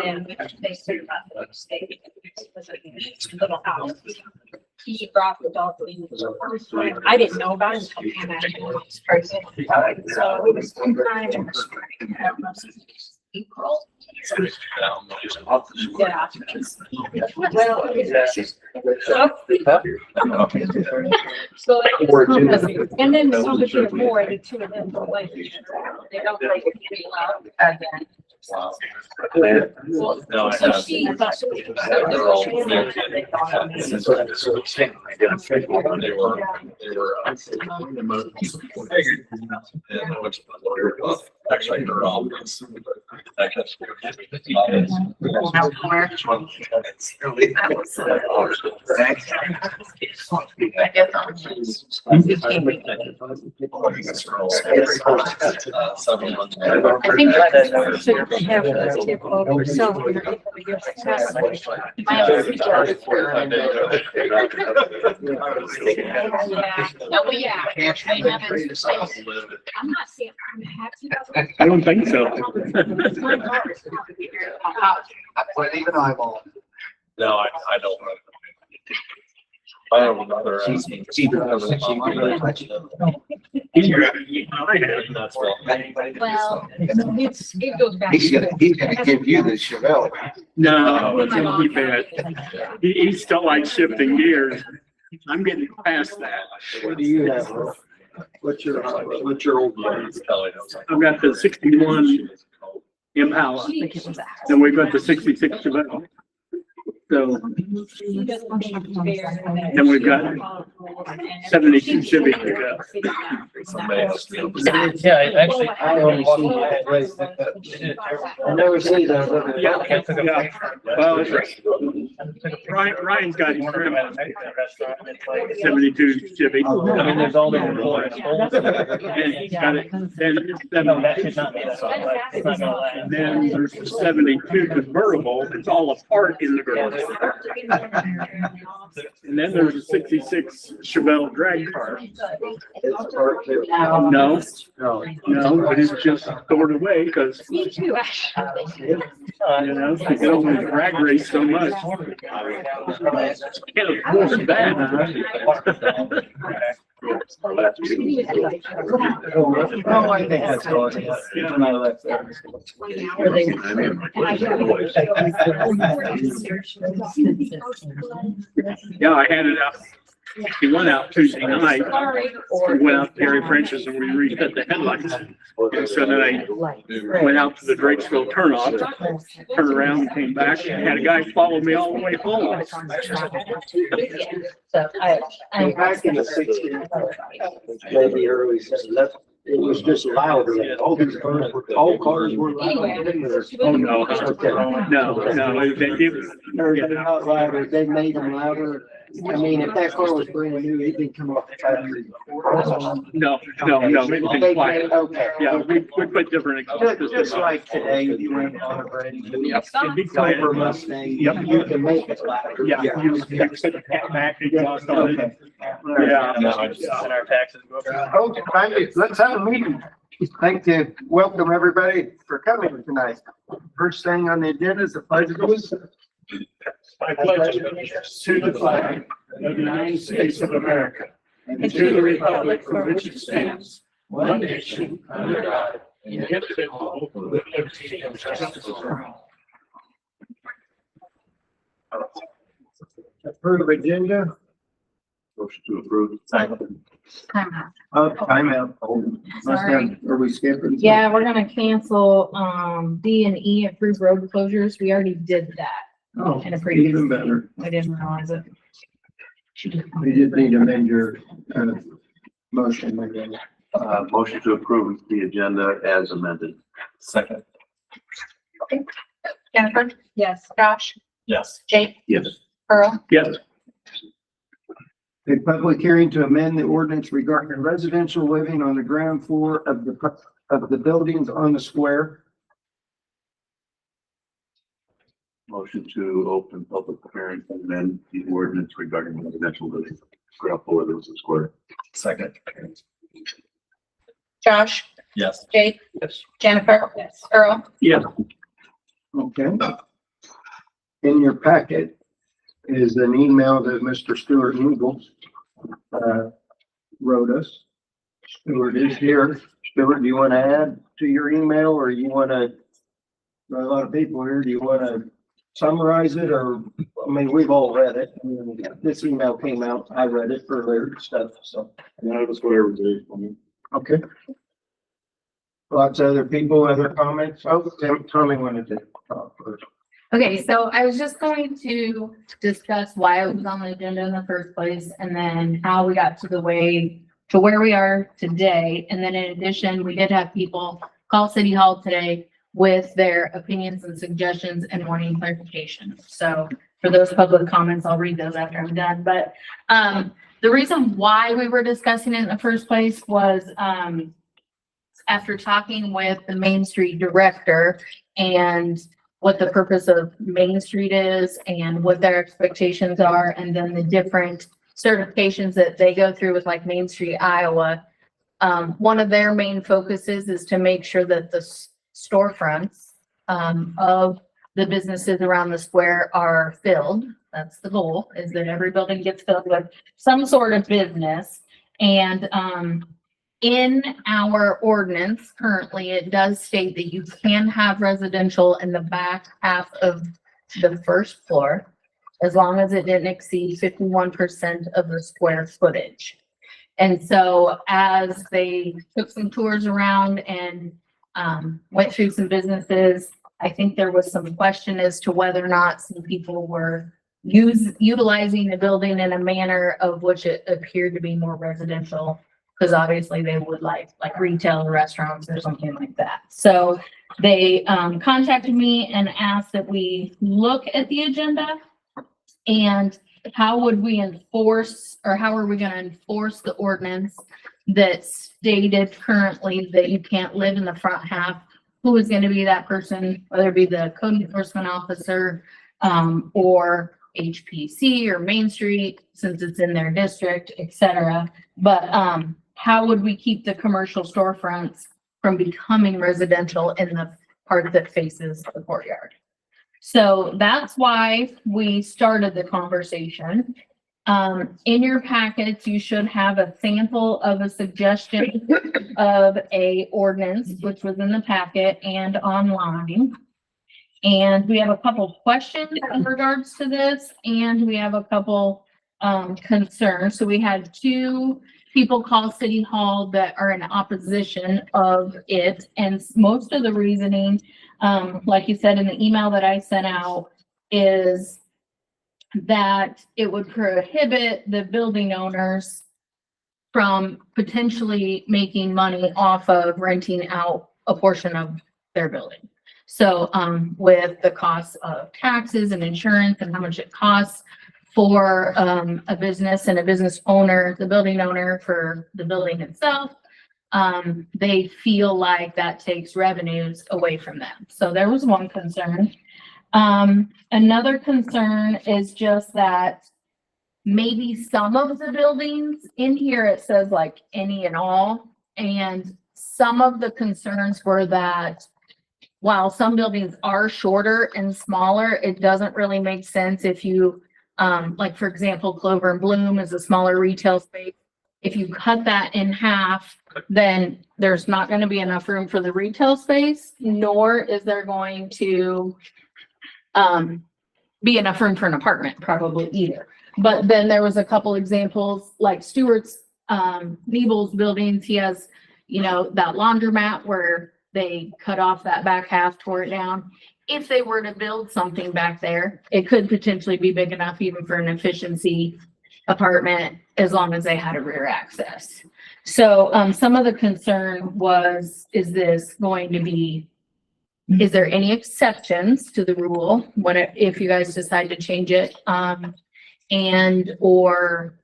then they said about the state. It was a little house. He brought the dog in. I didn't know about it until Hannah was pregnant. So it was sometime in the spring, I don't know, April. Yeah. Well, so, and then somebody more, the two of them were like, they don't like it pretty loud again. Wow. So she thought she was. Actually, her office. They have a tip over, so you're successful. Oh, yeah. I'm not saying I'm happy. I don't think so. But even eyeball. No, I don't. I have another. He's Well, it goes back. He's gonna give you the Chevelle. No, it's gonna be bad. He still likes shifting gears. I'm getting past that. What do you have? What's your old one? I've got the 61 Impala, and we've got the 66 Chevelle. So, then we've got 72 Chevy to go. Yeah, actually, I only see that. I never see those. Yeah. Well, Ryan's got his trim. 72 Chevy. I mean, there's all the employees. And he's got it. Then it's No, that 72. should not be that. It's not gonna last. And then there's the 72 convertible. It's all apart in the garage. And then there's a 66 Chevelle drag car. No, but it's just stored away because, Me too, actually. you know, they can only drag race so much. Can't afford that. Oh, I think that's awesome. When I left there. Yeah, I had it out. He went out Tuesday night. Sorry. We went out to Harry French's and we reset the headlights. And so then I went out to the Drakesville turnoff, turned around and came back and had a guy follow me all the way home. So Back in the 60s, maybe early 70s, it was just louder. All these cars were, all cars were loud. Oh, no. Okay. No, They're not louder. They made them louder. I mean, if that car was brand new, it didn't come off the factory. no, it's been quiet. Okay. Yeah, we put different. Just like today, if you run on a brand new Yep, it'd be quiet. Cobra Mustang, Yep. you can make it louder. Yeah, you put the cat back exhaust on it. Okay. Yeah. And our taxes go up. Okay, thank you. Let's have a meeting. Thank you. Welcome, everybody, for coming tonight. First thing on the agenda is the pledge of allegiance. I pledge allegiance to the flag of the United States of America and to the republic for which it stands, one nation, under God, indivisible, with liberty and justice for all. Approve agenda. Motion to approve. Time out. Sorry. Are we skipping? yeah, we're gonna cancel, D and E approved road closures. We already did that. Oh, In a previous even better. I didn't realize it. We just need to amend your, motion. Motion to approve the agenda as amended. Second. Jennifer, Yes. Josh, Yes. Jake, Yes. Earl, Yes, A public hearing to amend the ordinance regarding residential living on the ground floor of the buildings on the square. Motion to open public hearing and then the ordinance regarding residential living. Ground floor, there was a square. Second. Josh, Yes. Jake, Yes. Jennifer, Yes. Earl, yes, Okay. in your packet is an email that Mr. Stuart Eagle, wrote us. Stuart is here. Stuart, do you want to add to your email, or you want to, there are a lot of people here, do you want to summarize it, or, I mean, we've all read it. I mean, this email came out, I read it earlier and stuff, so, No, that's whatever it is. I mean, okay. Lots of other people, other comments? Oh, Tommy wanted to talk first. Okay, so I was just going to discuss why it was on the agenda in the first place and then how we got to the way to where we are today. And then in addition, we did have people call City Hall today with their opinions and suggestions and wanting clarification. So for those public comments, I'll read those after I'm done. But the reason why we were discussing it in the first place was after talking with the Main Street director and what the purpose of Main Street is and what their expectations are, and then the different certifications that they go through with like Main Street, Iowa. One of their main focuses is to make sure that the storefronts of the businesses around the square are filled. That's the goal, is that every building gets filled with some sort of business. And in our ordinance, currently, it does state that you can have residential in the back half of the first floor, as long as it didn't exceed 51% of the square footage. And so as they took some tours around and went through some businesses, I think there was some question as to whether or not some people were utilizing the building in a manner of which it appeared to be more residential, because obviously they would like retail or restaurants or something like that. So they contacted me and asked that we look at the agenda and how would we enforce, or how are we going to enforce the ordinance that stated currently that you can't live in the front half? Who is going to be that person, whether it be the code enforcement officer or HPC or Main Street, since it's in their district, etc. But how would we keep the commercial storefronts from becoming residential in the part that faces the courtyard? So that's why we started the conversation. In your packets, you should have a sample of a suggestion of a ordinance, which was in the packet and online. And we have a couple questions in regards to this, and we have a couple concerns. So we had 2 people call City Hall that are in opposition of it. And most of the reasoning, like you said in the email that I sent out, is that it would prohibit the building owners from potentially making money off of renting out a portion of their building. So with the cost of taxes and insurance and how much it costs for a business and a business owner, the building owner for the building itself, they feel like that takes revenues away from them. So there was one concern. Another concern is just that maybe some of the buildings in here, it says like any and all, and some of the concerns were that while some buildings are shorter and smaller, it doesn't really make sense if you, like for example, Clover and Bloom is a smaller retail space. If you cut that in half, then there's not going to be enough room for the retail space, nor is there going to be enough room for an apartment probably either. But then there was a couple examples like Stewart's, Nebel's buildings. He has, that laundromat where they cut off that back half, tore it down. If they were to build something back there, it could potentially be big enough even for an efficiency apartment, as long as they had a rear access. So some of the concern was, is there any exceptions to the rule if you guys decide to change it? And or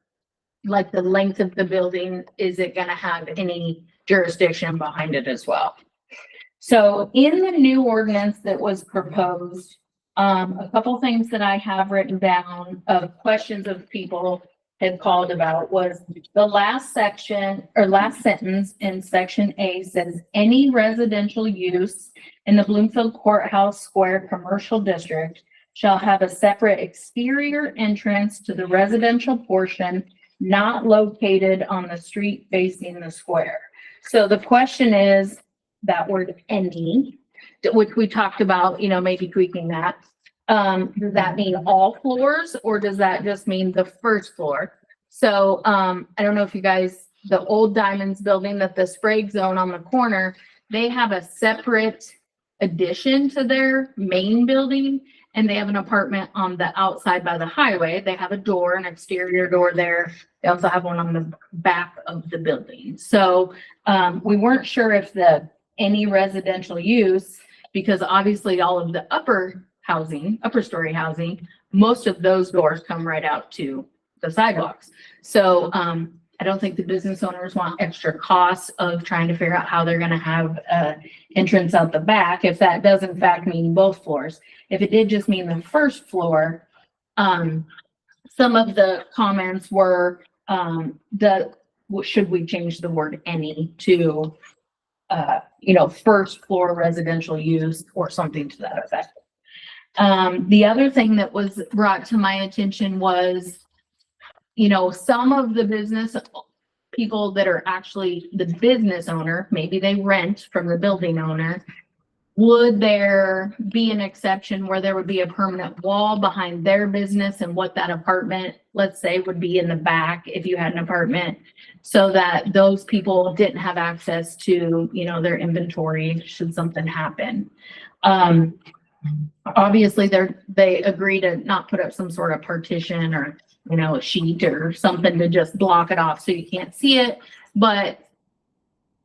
like the length of the building, is it going to have any jurisdiction behind it as well? So in the new ordinance that was proposed, a couple things that I have written down of questions of people had called about was the last section or last sentence in section A says any residential use in the Bloomfield Courthouse Square Commercial District shall have a separate exterior entrance to the residential portion not located on the street facing the square. So the question is that word any, which we talked about, maybe tweaking that. Does that mean all floors or does that just mean the first floor? So, I don't know if you guys, the old Diamonds building that the Sprague Zone on the corner, they have a separate addition to their main building and they have an apartment on the outside by the highway. They have a door, an exterior door there. They also have one on the back of the building. So, we weren't sure if any residential use, because obviously all of the upper story housing, most of those doors come right out to the sidewalks. So, I don't think the business owners want extra costs of trying to figure out how they're gonna have a entrance out the back, if that does in fact mean both floors. If it did just mean the first floor, some of the comments were, should we change the word any to, first floor residential use or something to that effect. The other thing that was brought to my attention was, some of the business people that are actually the business owner, maybe they rent from the building owner. Would there be an exception where there would be a permanent wall behind their business and what that apartment, let's say, would be in the back if you had an apartment, so that those people didn't have access to, their inventory should something happen? Obviously they agree to not put up some sort of partition or, a sheet or something to just block it off so you can't see it. But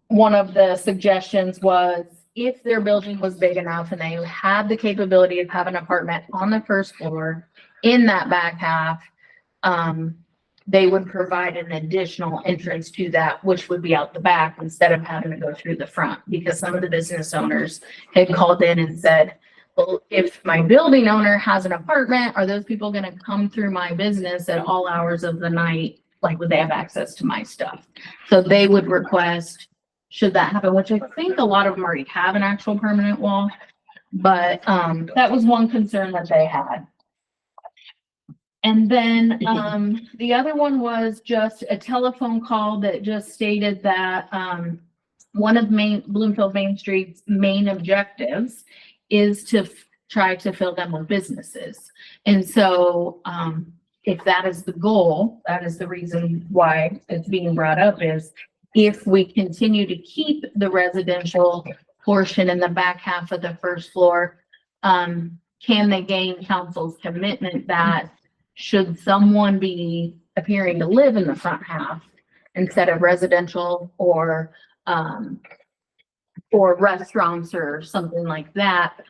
one of the suggestions was, if their building was big enough and they had the capability of having an apartment on the first floor in that back half, they would provide an additional entrance to that, which would be out the back instead of having to go through the front. Because some of the business owners had called in and said, well, if my building owner has an apartment, are those people going to come through my business at all hours of the night? Like, would they have access to my stuff? So they would request, should that happen, which I think a lot of them already have an actual permanent wall. But that was one concern that they had. And then the other one was just a telephone call that just stated that one of Bloomfield Main Street's main objectives is to try to fill them with businesses. And so if that is the goal, that is the reason why it's being brought up, is if we continue to keep the residential portion in the back half of the first floor, can they gain council's commitment that should someone be appearing to live in the front half instead of residential or restaurants or something like that,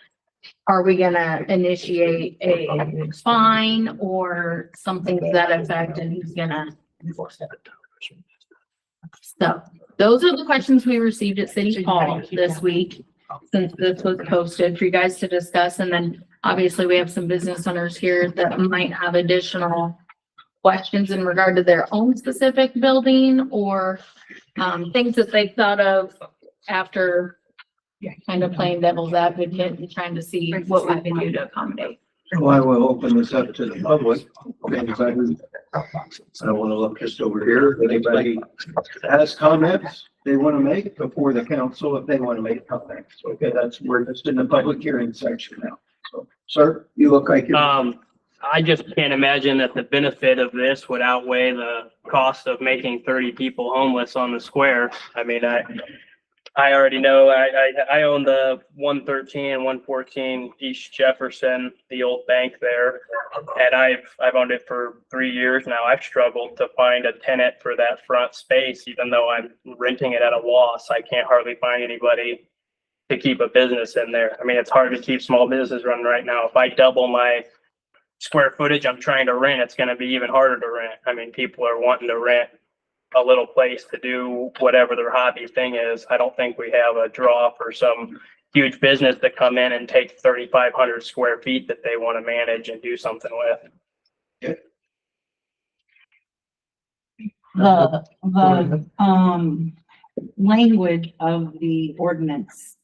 are we gonna initiate a fine or something to that effect, and who's gonna enforce it? So those are the questions we received at City Hall this week, since this was posted for you guys to discuss. And then obviously we have some business owners here that might have additional questions in regard to their own specific building or things that they thought of after kind of playing devil's advocate and trying to see what we can do to accommodate. Well, I will open this up to the public. Anybody, I want to look just over here. If anybody has comments they want to make before the council, if they want to make comments. Okay, we're just in the public hearing section now. So, sir, you look like you're. I just can't imagine that the benefit of this would outweigh the cost of making 30 people homeless on the square. I mean, I already know, I own the 113 and 114 East Jefferson, the old bank there. And I've owned it for 3 years now. I've struggled to find a tenant for that front space, even though I'm renting it at a loss. I can't hardly find anybody to keep a business in there. I mean, it's hard to keep small business running right now. If I double my square footage I'm trying to rent, it's going to be even harder to rent. I mean, people are wanting to rent a little place to do whatever their hobby thing is. I don't think we have a draw for some huge business to come in and take 3,500 square feet that they want to manage and do something with. The language of the ordinance,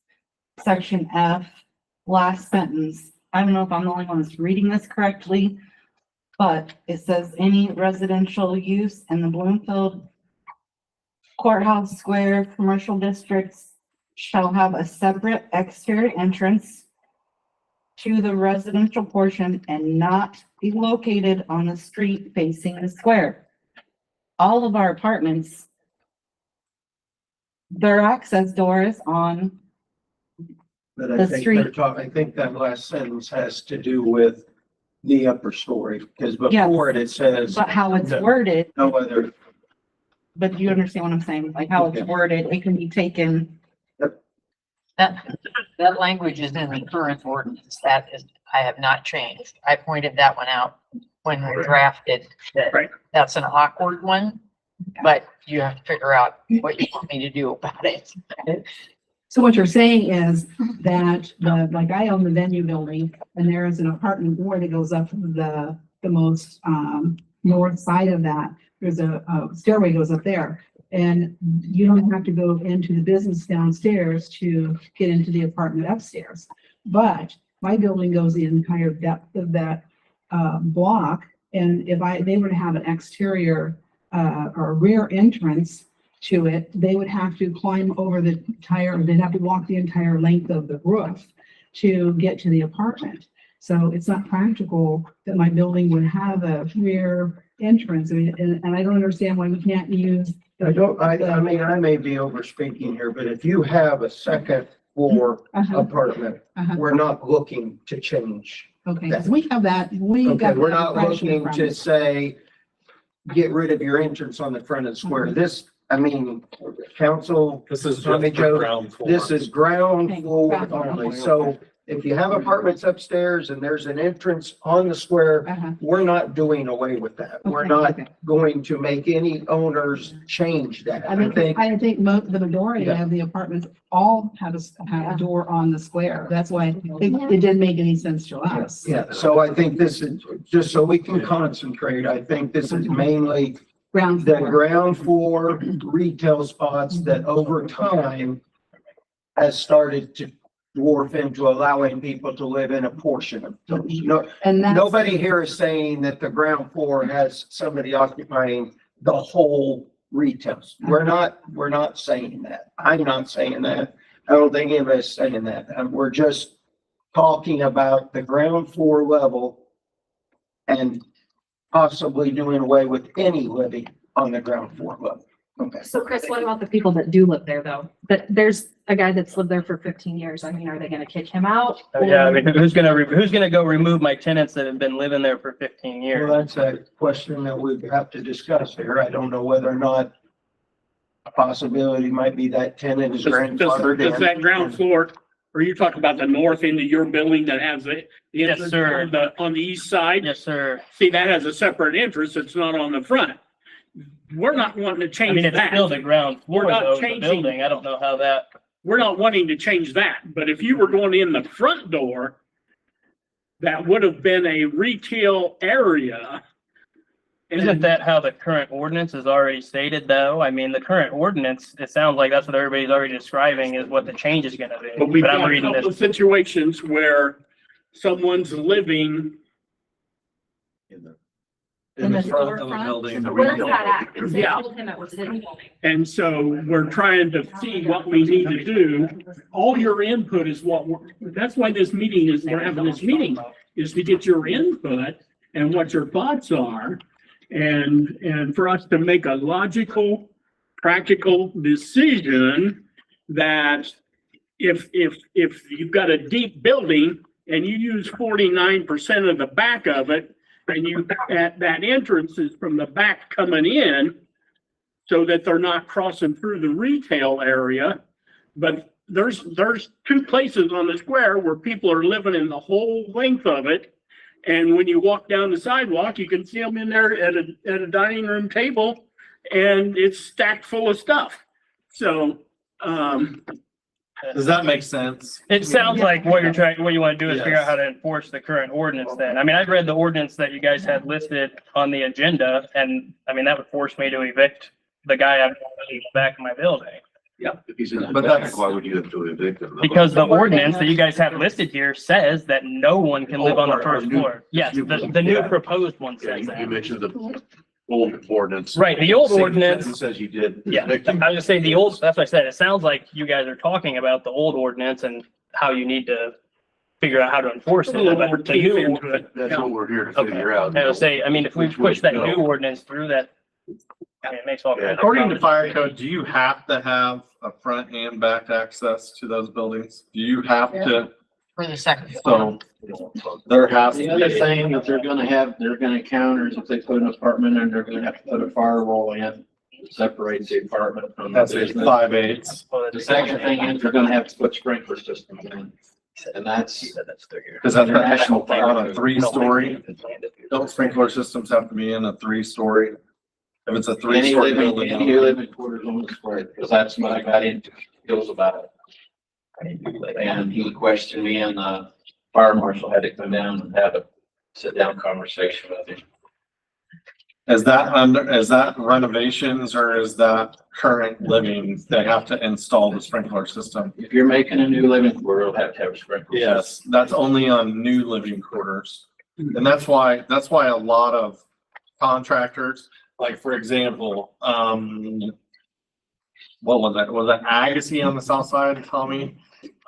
section F, last sentence, I don't know if I'm the only one that's reading this correctly, but it says any residential use in the Bloomfield Courthouse Square commercial districts shall have a separate exterior entrance to the residential portion and not be located on the street facing the square. All of our apartments, their access door is on, But I The think street. they're talking, I think that last sentence has to do with the upper story, because Yes. before it says but how it's worded, no other. but you understand what I'm saying, like how it's Okay. worded, it can be taken. That language is in the current ordinance. That is, I have not changed. I pointed that one out when we drafted that. Right. That's an awkward one, but you have to figure out what you want me to do about it. So what you're saying is that like I own the venue building and there is an apartment door that goes up the most, north side of that. There's a stairway goes up there. And you don't have to go into the business downstairs to get into the apartment upstairs. But my building goes the entire depth of that, block. And if they were to have an exterior, or rear entrance to it, they would have to climb over the entire, they'd have to walk the entire length of the roof to get to the apartment. So it's not practical that my building would have a rear entrance. I mean, and I don't understand why we can't use. I mean, I may be over speaking here, but if you have a second floor apartment, Uh-huh. we're not looking to change. Okay, 'cause we have that, we Okay, got. we're that not impression looking from to it. say, get rid of your entrance on the front of the square. This, I mean, council, This is Let me just for go- ground floor. this is ground Okay, floor ground floor. only. So if you have apartments upstairs and there's an entrance on the square, Uh-huh. we're not doing away with that. We're Okay, not okay. going to make any owners change that. I I mean, think, I think the majority Yeah. of the apartments all have a door on the square. That's why it didn't make any sense to us. yeah, so I think this is, just so we can concentrate, I think this is mainly Ground the floor. ground floor retail spots that over time has started to dwarf into allowing people to live in a portion of those. No, And that's. nobody here is saying that the ground floor has somebody occupying the whole retail. We're not saying that. I'm not saying that. I don't think anybody's saying that. We're just talking about the ground floor level and possibly doing away with any living on the ground floor level. Okay. So Chris, what about the people that do live there though? But there's a guy that's lived there for 15 years. I mean, are they gonna kick him out? Yeah, I mean, who's gonna go remove my tenants that have been living there for 15 years? Well, that's a question that we have to discuss here. I don't know whether or not a possibility might be that tenant is grandfathered Does in. that ground floor, or you talk about the north end of your building that has the Yes, entrance sir. on the east side? Yes, sir. See, that has a separate entrance. It's not on the front. We're not wanting to I change mean, it's still that. the ground floor We're not though, of the changing- building. I don't know how that, We're not wanting to change that. But if you were going in the front door, that would have been a retail area. isn't that how the current ordinance is already stated though? I mean, the current ordinance, it sounds like that's what everybody's already describing is what the change is gonna be. But we've But I'm got a reading couple of this. situations where someone's living, In the front of the storefront? building. Where's that at? 'Cause they Yeah. told him it was his building. and so we're trying to see what we need to do. All your input is that's why this meeting is, we're having this meeting, is to get your input and what your thoughts are. And for us to make a logical, practical decision that if you've got a deep building and you use 49% of the back of it, and that entrance is from the back coming in, so that they're not crossing through the retail area. But there's two places on the square where people are living in the whole length of it. And when you walk down the sidewalk, you can see them in there at a dining room table, and it's stacked full of stuff. So, Does that make sense? It sounds like what you wanna do is figure out Yes. how to enforce the current ordinance then. I mean, I've read the ordinance that you guys had listed on the agenda, and I mean, that would force me to evict the guy I've got in the back of my building. If he's in But the that's- back, why would you have to evict him? Because the ordinance that you guys have listed here says that no one can live on the Oh, first our new- floor. Yes, the new Yeah. proposed one Yeah, says you that. mentioned the old ordinance. Right, the old Same ordinance. sentence says you did. Yeah, I was evict him. gonna say the old, that's what I said. It sounds like you guys are talking about the old ordinance and how you need to figure out how to enforce it. But the new, That's what we're here to Okay. figure out. I would say, I mean, if we Which push that way to new go. ordinance through that, I mean, it makes all kinds of. According to problems. fire code, do you have to have a front and back access to those buildings? Do you have to, For the second floor. so there has The to other be, thing that they're gonna have, they're gonna counter is if they put an apartment in, they're gonna have to put a firewall in, to separate the apartment from the that's a business. 5/8. The second thing is they're gonna have to put sprinkler systems in, and that's, Is that International on a 3-story? Don't sprinkler systems have to be in a 3-story? If it's a any 3-story living, building. any living quarters on the square, because that's what I got into, skills about it. And he questioned me, and the fire marshal had to come down and have a sit-down conversation with him. Is that renovations or is that current living? They have to install the sprinkler system? If you're making a new living quarter, you'll have to have a sprinkler. system. Yes, that's only on new living quarters. And that's why a lot of contractors, like for example, what was that? Was that Agassiz on the south side, Tommy?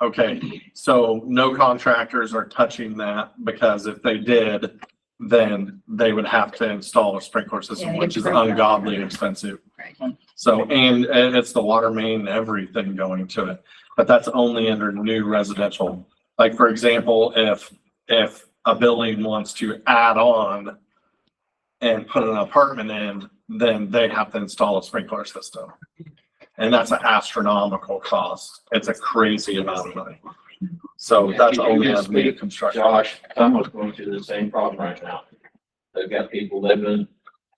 Okay, so no contractors are touching that because if they did, then they would have to install a sprinkler system, Yeah, which is it's right. ungodly expensive. Right. So, and it's the water main, everything going to it, but that's only under new residential. Like, for example, if a building wants to add on and put an apartment in, then they have to install a sprinkler system. And that's an astronomical cost. It's a crazy amount of money. So that's only as new construction. Josh, Tomo's going through the same problem right now. They've got people living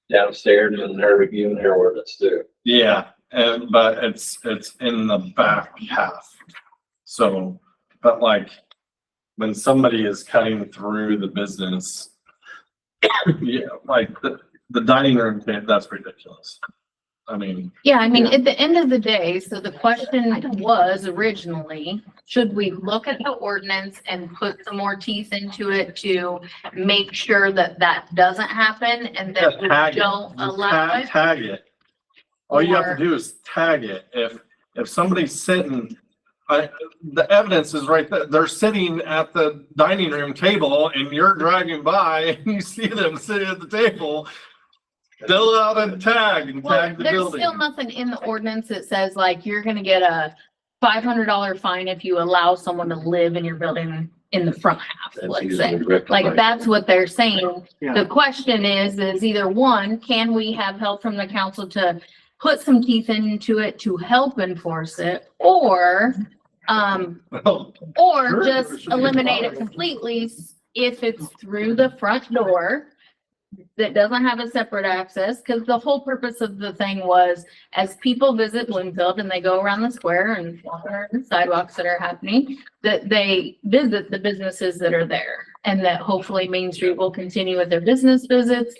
downstairs and they're reviewing their ordinance too. Yeah, but it's in the back half. So, but like, when somebody is cutting through the business, yeah, like the dining room, that's ridiculous. I mean, Yeah, I mean, at the end of the day, so the question was originally, should we look at the ordinance and put some more teeth into it to make sure that that doesn't happen and that we tag it. don't Just allow it? Tag it. All you have Or- to do is tag it. If somebody's sitting, the evidence is right there. They're sitting at the dining room table and you're driving by and you see them sitting at the table. Fill out a tag and Well, tag the there's building. still nothing in the ordinance that says like, you're gonna get a $500 fine if you allow someone to live in your building in the front half, let's say. Like, that's what they're saying. The question is either one, can we have help from the council to put some teeth into it to help enforce it? Or Sure, just there should be a eliminate it fine. completely if it's through the front door that doesn't have a separate access, because the whole purpose of the thing was, as people visit Bloomfield and they go around the square and walk around the sidewalks that are happening, that they visit the businesses that are there. And that hopefully Main Street will continue with their business visits,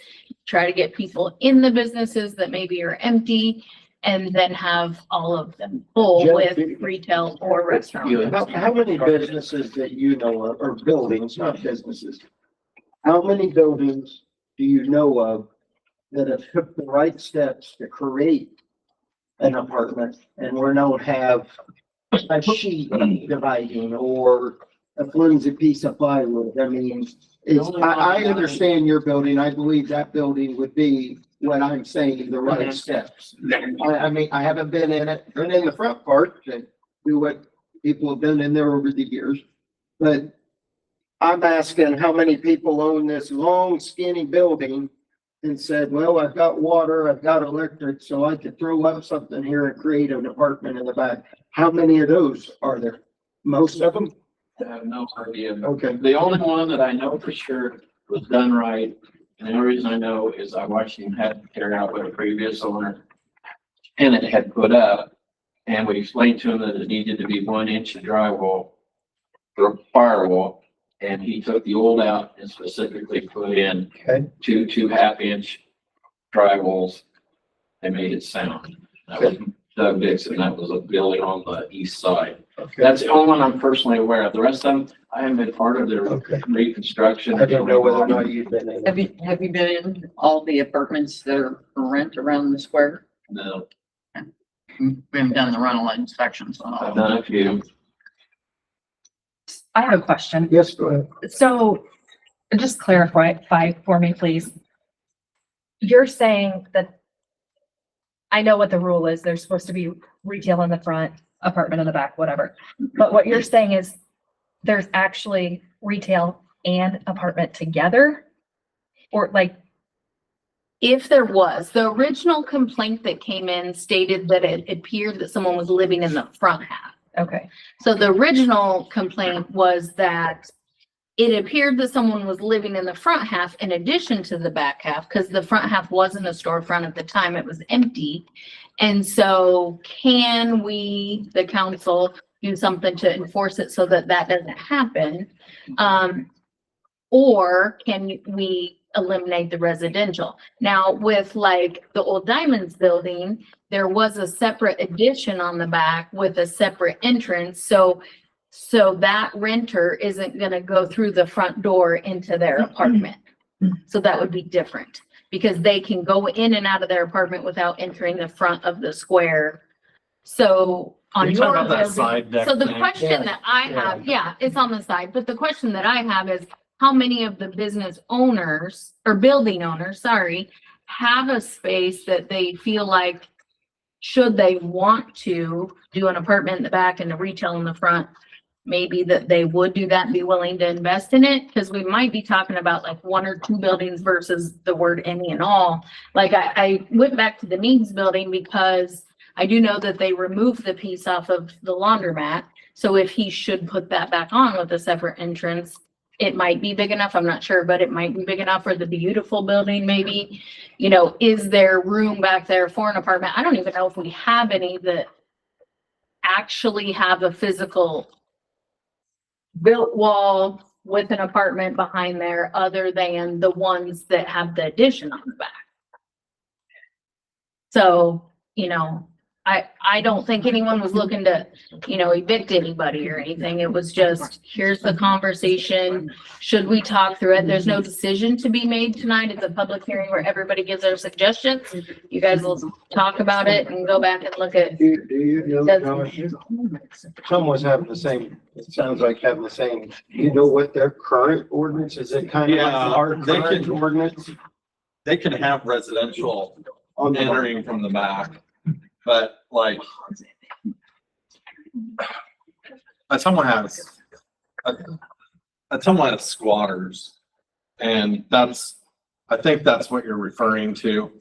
try to get people in the businesses that maybe are empty, and then have all of them full with retail or restaurants. How many businesses that you know of, or buildings, not businesses? How many buildings do you know of that have took the right steps to create an apartment and we don't have a sheet dividing or a flimsy piece of plywood? I mean, I understand your building. I believe that building would be what I'm saying, the right steps. I mean, I haven't been in it, been in the front part to do what people have been in there over the years. But I'm asking how many people own this long skinny building and said, well, I've got water, I've got electric, so I could throw up something here and create an apartment in the back. How many of those are there? Most of them? I have no idea. Okay. The only one that I know for sure was done right, and the only reason I know is I watched him have to carry out what a previous owner tenant had put up, and we explained to him that it needed to be 1 inch of drywall or firewall, and he took the old out and specifically put in Okay. two 2.5 inch drywalls and made it sound. That was Doug Dixon, that was a building on the east side. That's the only one I'm personally aware of. The rest of them, I haven't been part of their Okay. reconstruction. I didn't know whether or not you'd been in. Have you been in all the apartments that are for rent around the square? No, We haven't done the rental inspections on all I've of them. done a few. I have a question. Yes, go ahead. So just clarify for me, please. You're saying that I know what the rule is. There's supposed to be retail in the front, apartment in the back, whatever. But what you're saying is there's actually retail and apartment together? Or like, If there was, the original complaint that came in stated that it appeared that someone was living in the front half. okay, So the original complaint was that it appeared that someone was living in the front half in addition to the back half, because the front half wasn't a storefront at the time, it was empty. And so can we, the council, do something to enforce it so that that doesn't happen? Or can we eliminate the residential? Now, with like the Old Diamonds building, there was a separate addition on the back with a separate entrance, so that renter isn't gonna go through the front door into their apartment. So that would be different, because they can go in and out of their apartment without entering the front of the square. So on You talking your about that building, side deck so the thing? question that I have, yeah, it's on the side, but the question that I have is, how many of the business owners or building owners, sorry, have a space that they feel like, should they want to do an apartment in the back and a retail in the front, maybe that they would do that and be willing to invest in it? Because we might be talking about like 1 or 2 buildings versus the word any and all. Like I went back to the Needs building because I do know that they removed the piece off of the laundromat. So if he should put that back on with a separate entrance, it might be big enough, I'm not sure, but it might be big enough for the beautiful building, maybe. You know, is there room back there for an apartment? I don't even know if we have any that actually have a physical built wall with an apartment behind there, other than the ones that have the addition on the back. So, you know, I don't think anyone was looking to, you know, evict anybody or anything. It was just, here's the conversation. Should we talk through it? There's no decision to be made tonight. It's a public hearing where everybody gives their suggestions. You guys will talk about it and go back and look at. Do you know, Josh, someone's having the same, it sounds like having the same, you know what their current ordinance, is it kind of like Yeah, our they current can- ordinance? They can have residential On the- entering from the back, but like. Someone has squatters. And I think that's what you're referring to.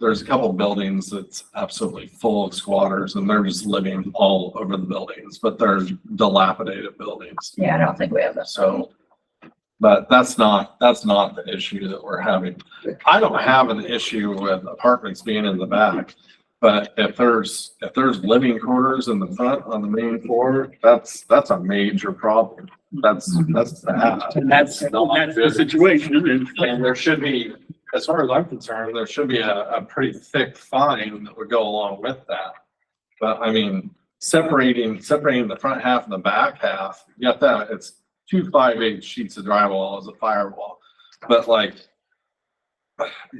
There's a couple buildings that's absolutely full of squatters and they're just living all over the buildings, but they're dilapidated buildings. yeah, I don't think we have that. So, but that's not the issue that we're having. I don't have an issue with apartments being in the back. But if there's living quarters in the front on the main floor, that's a major problem. That's bad. And that's the situation. And there should be, as far as I'm concerned, there should be a pretty thick fine that would go along with that. But I mean, separating the front half and the back half, you got that, it's 2 5/8 sheets of drywall as a firewall. But like,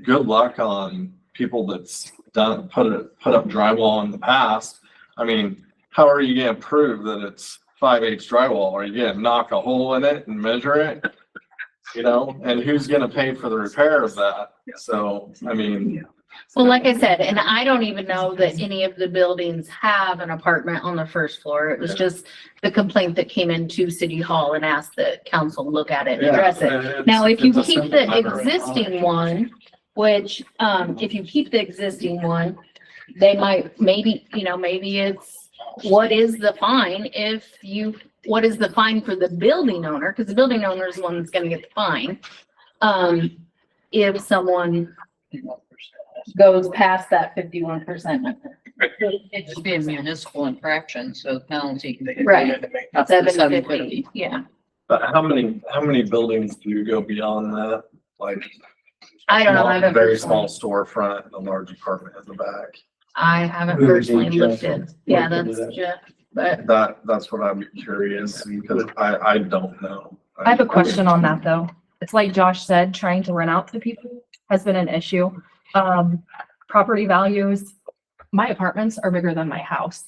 good luck on people that's put up drywall in the past. I mean, how are you gonna prove that it's 5/8 drywall? Are you gonna knock a hole in it and measure it? You know, and who's gonna pay for the repair of that? So, I mean. Well, like I said, and I don't even know that any of the buildings have an apartment on the first floor. It was just the complaint that came into City Hall and asked the council look at it and address it. Now, if you keep the existing one, which, if you keep the existing one, they might, maybe, you know, maybe it's, what is the fine what is the fine for the building owner? Because the building owner is the one that's gonna get the fine. If someone goes past that 51% number. It should be a municipal infraction, so the penalty can be. Right. Up to 750, yeah. But how many buildings do you go beyond that? Like. I don't know, I haven't- Very small storefront, and a large apartment in the back. I haven't personally looked at, yeah, that's Jeff, but That's what I'm curious, because I don't know. I have a question on that though. It's like Josh said, trying to rent out to people has been an issue. Property values, my apartments are bigger than my house.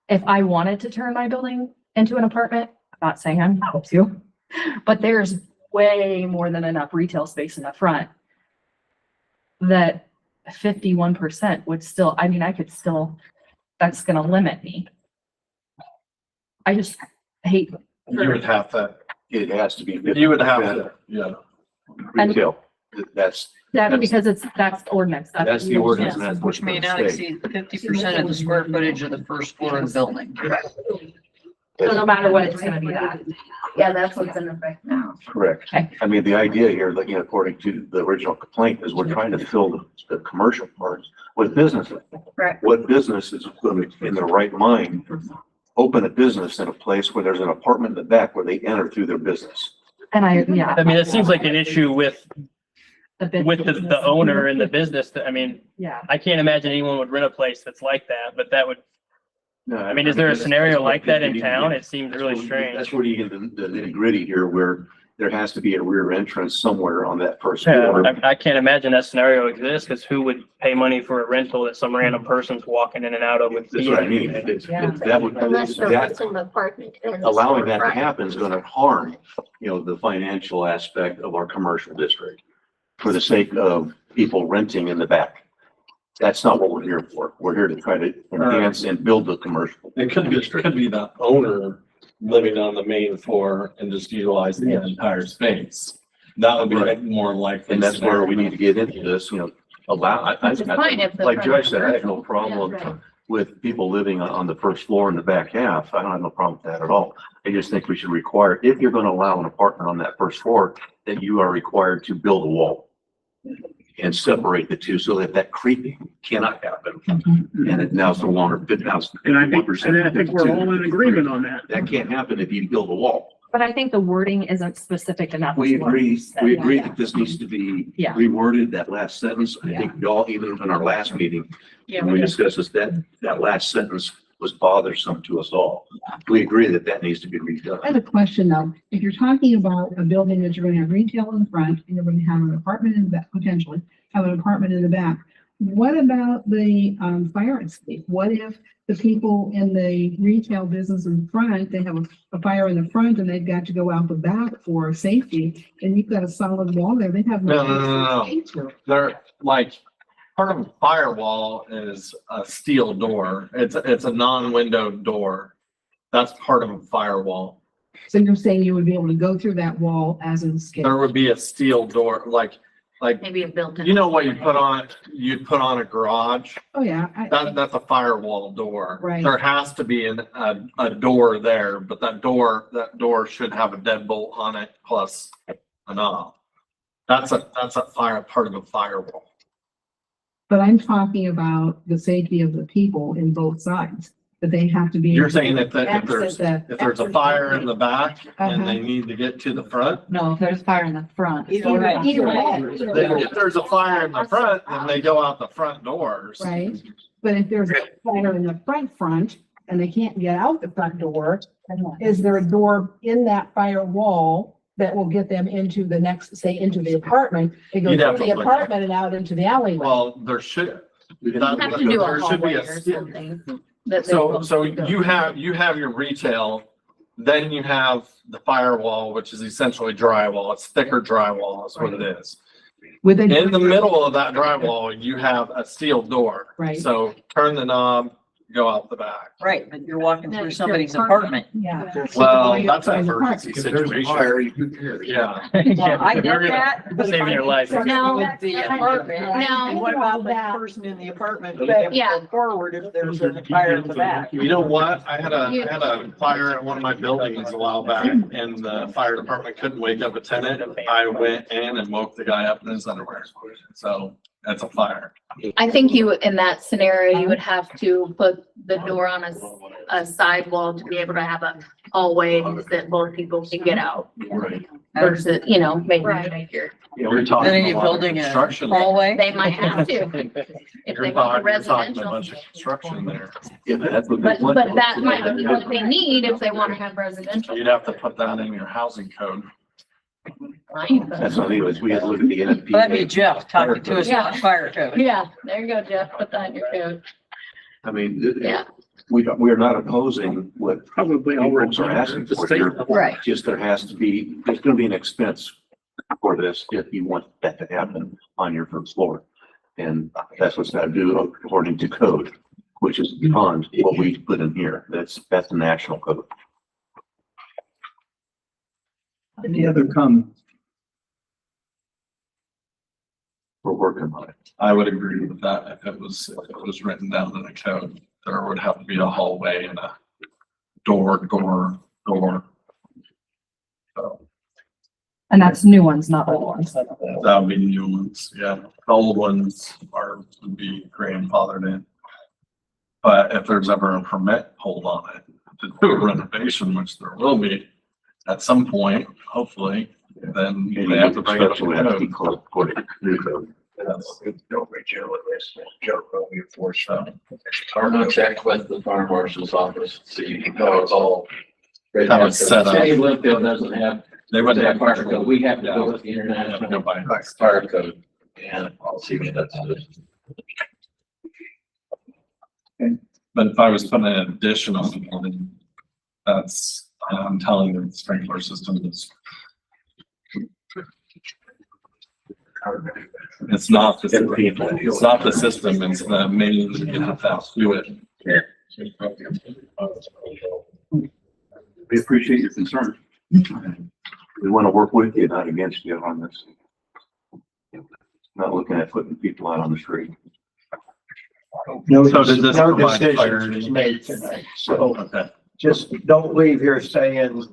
If I wanted to turn my building into an apartment, I'm not saying I'm able to, but there's way more than enough retail space in the front that 51% would still, I mean, I could still, that's gonna limit me. I just hate, You would have to, It has to be. you would have to, yeah. Retail, that's because that's ordinance. That's the ordinance, and that's Which what's may going not to stay. exceed 50% of the square footage of the first floor of the building. So no matter what, it's gonna be that. yeah, that's what's in effect now. Correct. Okay. I mean, the idea here, looking according to the original complaint, is we're trying to fill the commercial parts with businesses. Right. What business is going to, in their right mind, open a business in a place where there's an apartment in the back where they enter through their business? And yeah. I mean, it seems like an issue with business. the owner and the business. I mean, Yeah. I can't imagine anyone would rent a place that's like that, but that would, No, I mean, is there a scenario like that in that's town? what- It seems really strange. That's where you get the nitty gritty here, where there has to be a rear entrance somewhere on that first Yeah, floor. I can't imagine that scenario exists, because who would pay money for a rental that some random person's walking in and out of with? That's what I mean. That would, Unless they're that, renting the apartment. in the allowing that to storefront. happen is gonna harm, the financial aspect of our commercial district for the sake of people renting in the back. That's not what we're here for. We're here to try to enhance and build the commercial. It could be the owner living on the main floor and just utilizing the entire space. That would be Right. more likely. And that's where we need to get into this, allow, Which is fine if the like front Josh said, I have no commercial. problem Yeah, right. with people living on the first floor in the back half. I don't have no problem with that at all. I just think we should require, if you're gonna allow an apartment on that first floor, then you are required to build a wall and separate the two so that creeping cannot happen. And it now it's no longer fit house. And I think we're all in agreement on that. That can't happen if you build a wall. But I think the wording isn't specific enough. We is what agree, you said. we agree that this needs to be Yeah. reworded, that last sentence. I think we all, even in our last meeting, Yeah, when we discussed this, that last sentence was bothersome to us all. We agree that needs to be redone. I have a question though. If you're talking about a building that you're gonna have retail in the front and you're gonna have an apartment in the back, potentially have an apartment in the back, what about the fire escape? What if the people in the retail business in front, they have a fire in the front and they've got to go out the back for safety, and you've got a solid wall there, they have No. no. escape to it. They're like, part of a firewall is a steel door. It's a non-window door. That's part of a firewall. So you're saying you would be able to go through that wall as an escape? There would be a steel door, like, Maybe a built-in. you know what you'd put on a garage? Oh, yeah. That's a firewall door. Right. There has to be a door there, but that door should have a deadbolt on it plus a knob. That's a part of a firewall. But I'm talking about the safety of the people in both sides, that they have to be. You're saying that if access that- there's a fire in the back and Uh-huh. they need to get to the front, No, if there's fire in the front. Either way. then if there's a fire in the front, then they go out the front doors. Right, but if there's a fire in the front, and they can't get out the front door, is there a door in that fire wall that will get them into the next, say, into the apartment? They go You'd have through to the look. apartment and out into the alleyway. Well, there should. You have to do a There should be hallway a or steel- something. that they So won't go. you have your retail, then you have the firewall, which is essentially drywall. It's thicker drywall is what it is. With a. In the middle of that drywall, you have a steel door. Right. So turn the knob, go out the back. Right, but you're walking That's through their somebody's apartment. apartment. Yeah. Well, that's an There's a emergency If there's a situation. fire, you care. Yeah. Well, I You're get gonna- that. Saving your life. No. With the apartment. No. And what about the person in the apartment? Yeah. Forward if there's a fire in the back. You know what? I had a fire at one of my buildings a while back and the fire department couldn't wake up a tenant. I went in and woke the guy up in his underwear. So it's a fire. I think you, in that scenario, you would have to put the door on a sidewall to be able to have a hallway that both people can get out. Right. Versus, you know, maybe Right. make your, Yeah, we're talking. Then are you a lot of building a construction. hallway? they might have to, if You're they want the talking a residential. bunch of construction there. Yeah, but that's what. But that might be what they need if they want to have residential. You'd have to put that in your housing code. That's what it was. We had to look at the NFPA. That'd be Jeff talking to us about fire code. Yeah, there you go, Jeff, put that in your code. I mean, Yeah. we're not opposing what Probably folks already are asking the for state here. level. Right. Just there's gonna be an expense for this if you want that to happen on your first floor. And that's what's got to do according to code, which is beyond what we put in here. That's the national code. Any other comments? We're working on it. I would agree with that if it was written down in the code. There would have to be a hallway and a door. So And that's new ones, not old ones. that would be new ones, yeah. The old ones would be grandfathered in. But if there's ever a permit pulled on it to do a renovation, which there will be at some point, hopefully, then they have to bring it up to Construction would have to be code. closed according to new code. Or not check with the fire marshal's office, so you can know it's all. right How now. it's set up. City of Bloomfield doesn't have, They would have have fire code, we have to go with the Have to go international by. fire code, and I'll see if that's. But if I was putting an addition on the building, that's, I'm telling you, the sprinkler system is. It's not the system, it's the main, you have to do it. We appreciate your concern. We want to work with you, not against you on this. Not looking at putting people out on the street. No, So does this no provide decision clarity? is made tonight, so Okay. just don't leave here saying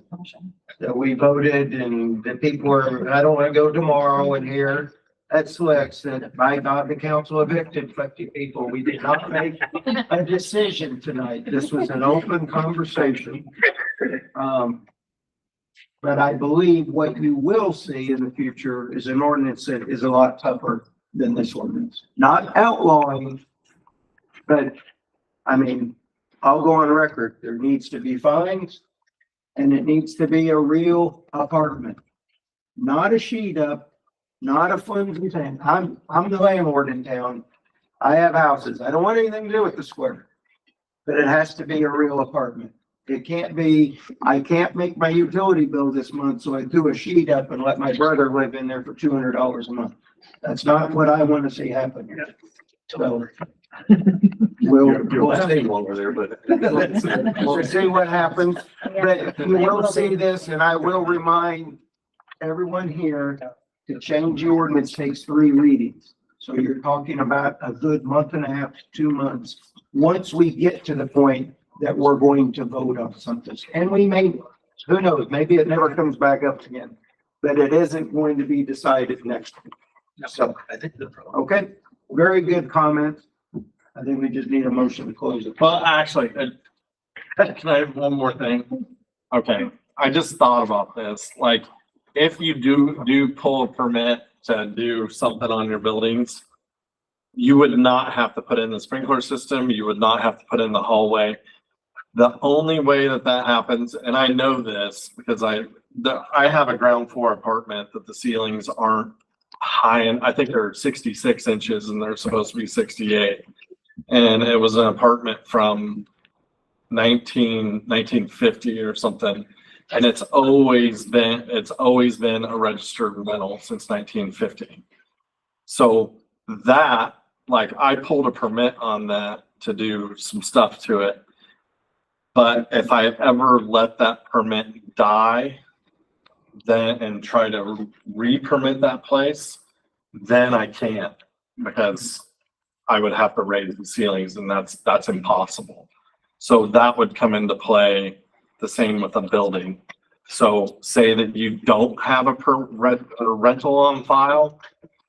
that we voted and the people are, I don't wanna go tomorrow and hear at Slicks that by God, the council evicted 50 people. We did not make a decision tonight. This was an open conversation. But I believe what you will see in the future is an ordinance that is a lot tougher than this ordinance. Not outlawing, but I mean, I'll go on record. There needs to be fines and it needs to be a real apartment, not a sheet up, not a flimsy thing. I'm the landlord in town. I have houses. I don't want anything to do with the square, but it has to be a real apartment. It can't be, I can't make my utility bill this month, so I do a sheet up and let my brother live in there for $200 a month. That's not what I want to see happen here. So we'll see. Over there, but. We'll see what happens, but you will see this, and I will remind everyone here to change the ordinance takes 3 readings. So you're talking about a good month and a half to 2 months, once we get to the point that we're going to vote on something. And we may, who knows, maybe it never comes back up again, but it isn't going to be decided next week. So, okay, very good comments. I think we just need a motion to close it. Well, actually, can I have one more thing? Okay, I just thought about this, like, if you do pull a permit to do something on your buildings, you would not have to put in the sprinkler system, you would not have to put in the hallway. The only way that happens, and I know this because I have a ground floor apartment that the ceilings aren't high, and I think they're 66 inches and they're supposed to be 68. And it was an apartment from 1950 or something. And it's always been a registered rental since 1950. So that, like, I pulled a permit on that to do some stuff to it. But if I ever let that permit die, then and try to re-permit that place, then I can't, because I would have to raise the ceilings, and that's impossible. So that would come into play, the same with a building. So say that you don't have a rental on file,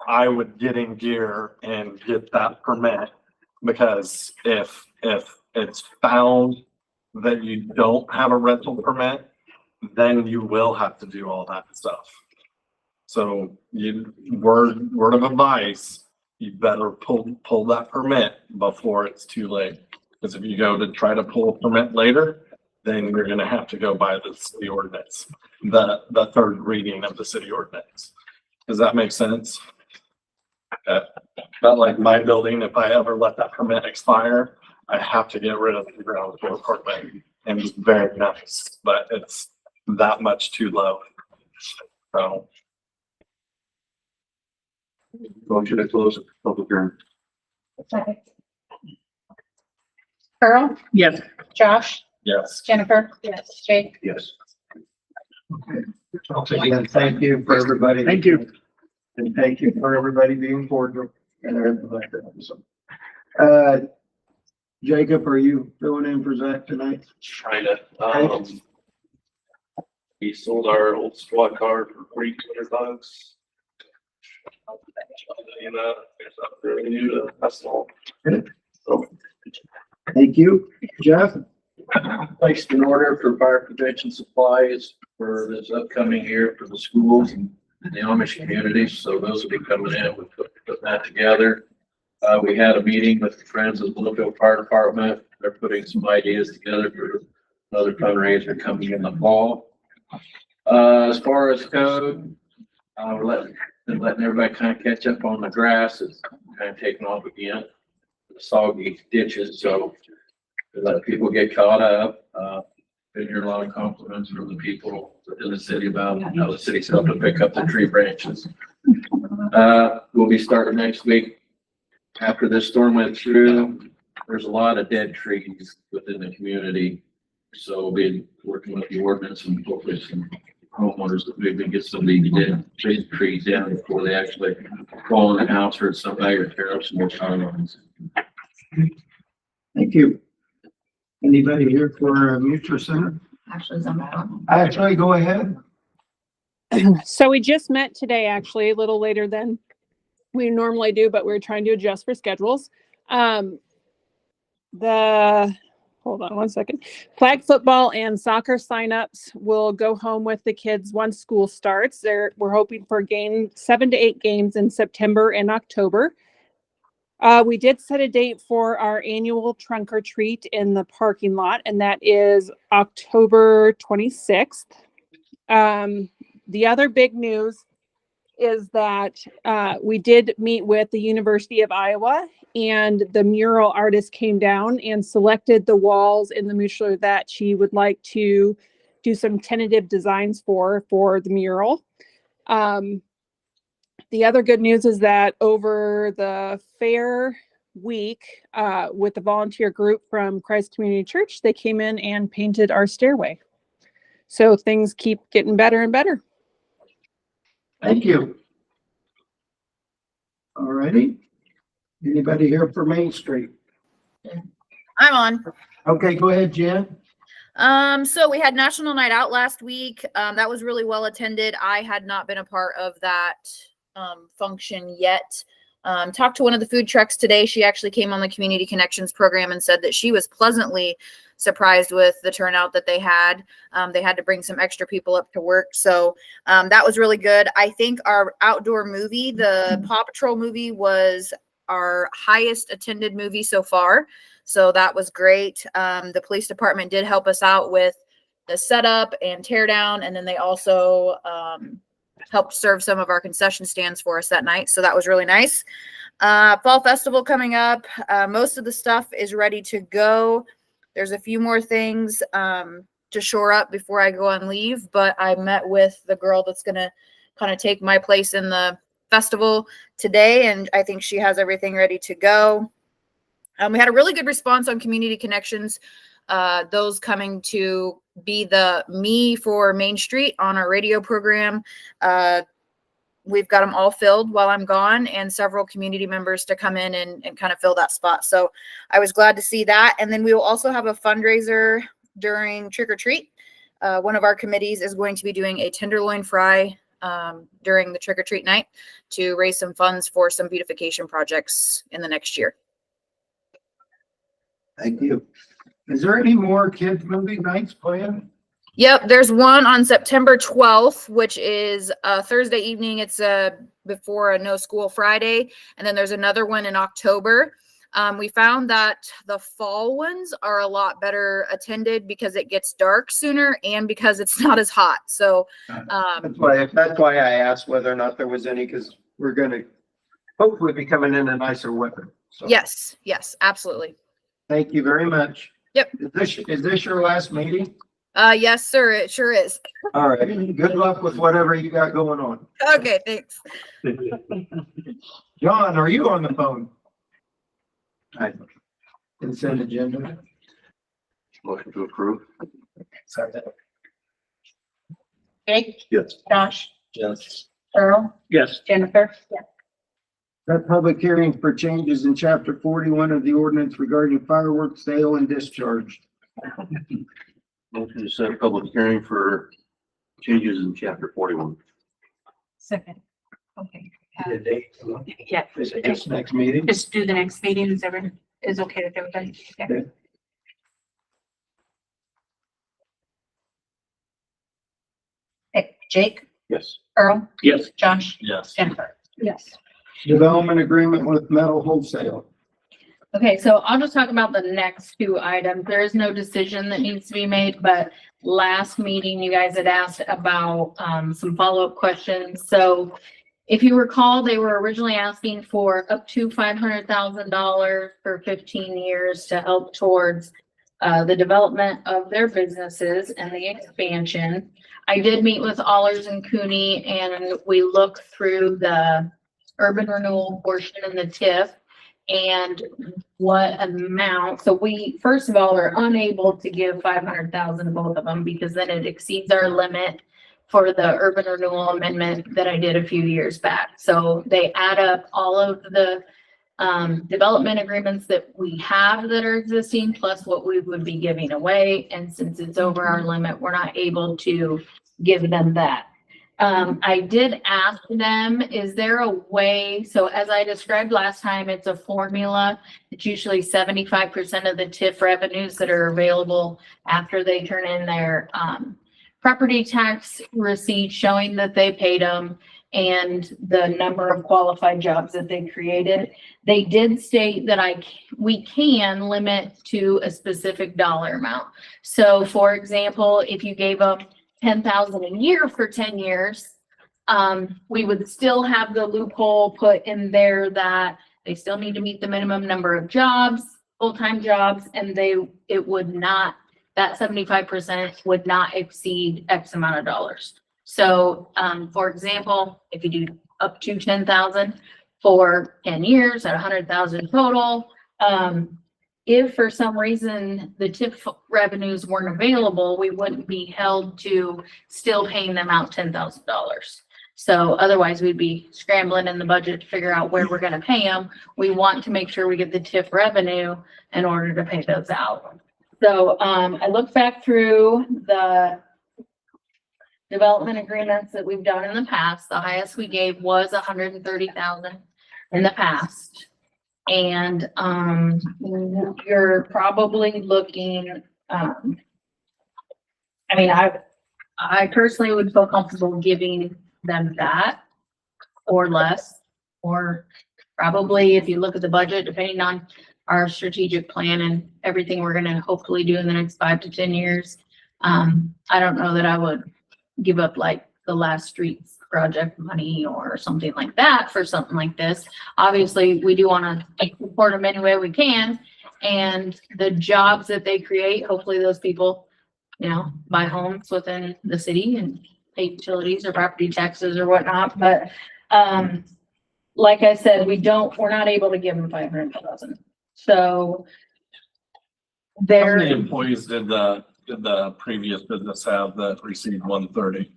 I would get in gear and get that permit. Because if it's found that you don't have a rental permit, then you will have to do all that stuff. So word of advice, you better pull that permit before it's too late. Because if you go to try to pull a permit later, then you're gonna have to go by the city ordinance, the third reading of the city ordinance. Does that make sense? Okay. But like my building, if I ever let that permit expire, I have to get rid of the ground floor apartment. And it's very nice, but it's that much too low. So. Motion to close the public hearing. Earl, Yes. Josh, Yes. Jennifer, yes, Jake. Yes. Again, thank you for everybody. Thank you. And thank you for everybody being cordial and everything like that. Jacob, are you filling in for Zach tonight? Kinda, we sold our old squad car for $300. You know, it's up there, that's all. So, Thank you. Jeff? Placed an order for fire prevention supplies for this upcoming year for the schools and the Amish community. So those will be coming in. We put that together. We had a meeting with the Friends of the Bloomfield Fire Department. They're putting some ideas together for another fundraiser coming in the fall. As far as code, we're letting everybody kind of catch up on the grass. It's kind of taking off again. The soggy ditches, so we let people get caught up. Been hearing a lot of compliments from the people in the city about how the city's helping pick up the tree branches. We'll be starting next week. After this storm went through, there's a lot of dead trees within the community. So we'll be working with the ordinance and hopefully some homeowners that we can get some of these dead trees down before they actually fall in the house or somebody or tear up some more power lines. Thank you. Anybody here for Mutual Center? Actually, some. Actually, go ahead. So we just met today, actually, a little later than we normally do, but we're trying to adjust for schedules. Hold on one second. Flag football and soccer signups will go home with the kids once school starts. We're hoping for 7 to 8 games in September and October. We did set a date for our annual trunk or treat in the parking lot, and that is October 26th. The other big news is that we did meet with the University of Iowa, and the mural artist came down and selected the walls in the Mutual that she would like to do some tentative designs for the mural. The other good news is that over the fair week, with the volunteer group from Christ Community Church, they came in and painted our stairway. So things keep getting better and better. Thank you. All righty. Anybody here for Main Street? I'm on. Okay, go ahead, Jen. So we had National Night Out last week. That was really well attended. I had not been a part of that function yet. Talked to one of the food trucks today. She actually came on the Community Connections program and said that she was pleasantly surprised with the turnout that they had. They had to bring some extra people up to work. So that was really good. I think our outdoor movie, the Paw Patrol movie, was our highest attended movie so far. So that was great. The police department did help us out with the setup and tear down. And then they also helped serve some of our concession stands for us that night. So that was really nice. Fall Festival coming up. Most of the stuff is ready to go. There's a few more things to shore up before I go on leave, but I met with the girl that's going to kind of take my place in the festival today, and I think she has everything ready to go. We had a really good response on Community Connections, those coming to be the me for Main Street on our radio program. We've got them all filled while I'm gone, and several community members to come in and kind of fill that spot. So I was glad to see that. And then we will also have a fundraiser during Trick or Treat. One of our committees is going to be doing a tenderloin fry during the trick or treat night to raise some funds for some beautification projects in the next year. Thank you. Is there any more kids movie nights planned? Yep, there's one on September 12th, which is Thursday evening. It's before a no school Friday. And then there's another one in October. We found that the fall ones are a lot better attended because it gets dark sooner and because it's not as hot. So That's why I asked whether or not there was any, because we're gonna hopefully be coming in a nicer weather. So yes, absolutely. thank you very much. Yep. Is this your last meeting? Yes, sir. It sure is. All right. Good luck with whatever you got going on. Okay, thanks. John, are you on the phone? Hi. Consent agenda. Motion to approve? Jake, Yes. Josh, Yes. Earl, Yes. Jennifer. Yeah. That public hearing for changes in chapter 41 of the ordinance regarding fireworks sale and discharge. Motion to set a public hearing for changes in chapter 41. Second. Okay. The date. Yeah. Is it this next meeting? Just do the next meeting. Is okay with everybody. Okay. Okay, Jake, Yes. Earl, Yes. Josh, Yes. Jennifer. Yes. Development agreement with Metal Wholesale. Okay, so I'll just talk about the next two items. There is no decision that needs to be made, but last meeting, you guys had asked about some follow-up questions. So if you recall, they were originally asking for up to $500,000 for 15 years to help towards the development of their businesses and the expansion. I did meet with Allers and Cooney and we looked through the urban renewal portion and the TIF and what amount. So we, first of all, are unable to give 500,000 to both of them because then it exceeds our limit for the urban renewal amendment that I did a few years back. So they add up all of the development agreements that we have that are existing, plus what we would be giving away. And since it's over our limit, we're not able to give them that. I did ask them, is there a way, so as I described last time, it's a formula. It's usually 75% of the TIF revenues that are available after they turn in their property tax receipt showing that they paid them and the number of qualified jobs that they created. They did state that we can limit to a specific dollar amount. So for example, if you gave them 10,000 a year for 10 years, we would still have the loophole put in there that they still need to meet the minimum number of jobs, full-time jobs, and it would not, that 75% would not exceed X amount of dollars. So, for example, if you do up to 10,000 for 10 years at 100,000 total, if for some reason the TIF revenues weren't available, we wouldn't be held to still paying them out $10,000. So otherwise we'd be scrambling in the budget to figure out where we're going to pay them. We want to make sure we get the TIF revenue in order to pay those out. So I looked back through the development agreements that we've done in the past. The highest we gave was 130,000 in the past. And you're probably looking, I mean, I personally would feel comfortable giving them that or less, or probably if you look at the budget, depending on our strategic plan and everything we're going to hopefully do in the next 5 to 10 years. I don't know that I would give up like the last streets project money or something like that for something like this. Obviously, we do want to support them any way we can. And the jobs that they create, hopefully those people, you know, buy homes within the city and pay utilities or property taxes or whatnot. But like I said, we're not able to give them 500,000. So How they're many employees did the previous business have that received 130?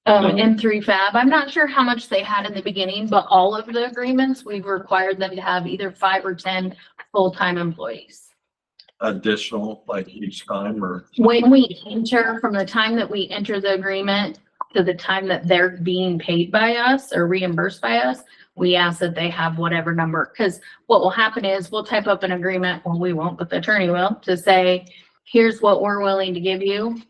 M3 Fab. I'm not sure how much they had in the beginning, but all of the agreements, we've required them to have either 5 or 10 full-time employees. Additional, like each time, or? When we enter, from the time that we enter the agreement, to the time that they're being paid by us or reimbursed by us, we ask that they have whatever number, because what will happen is we'll type up an agreement, well, we won't, but the attorney will, to say, here's what we're willing to give you.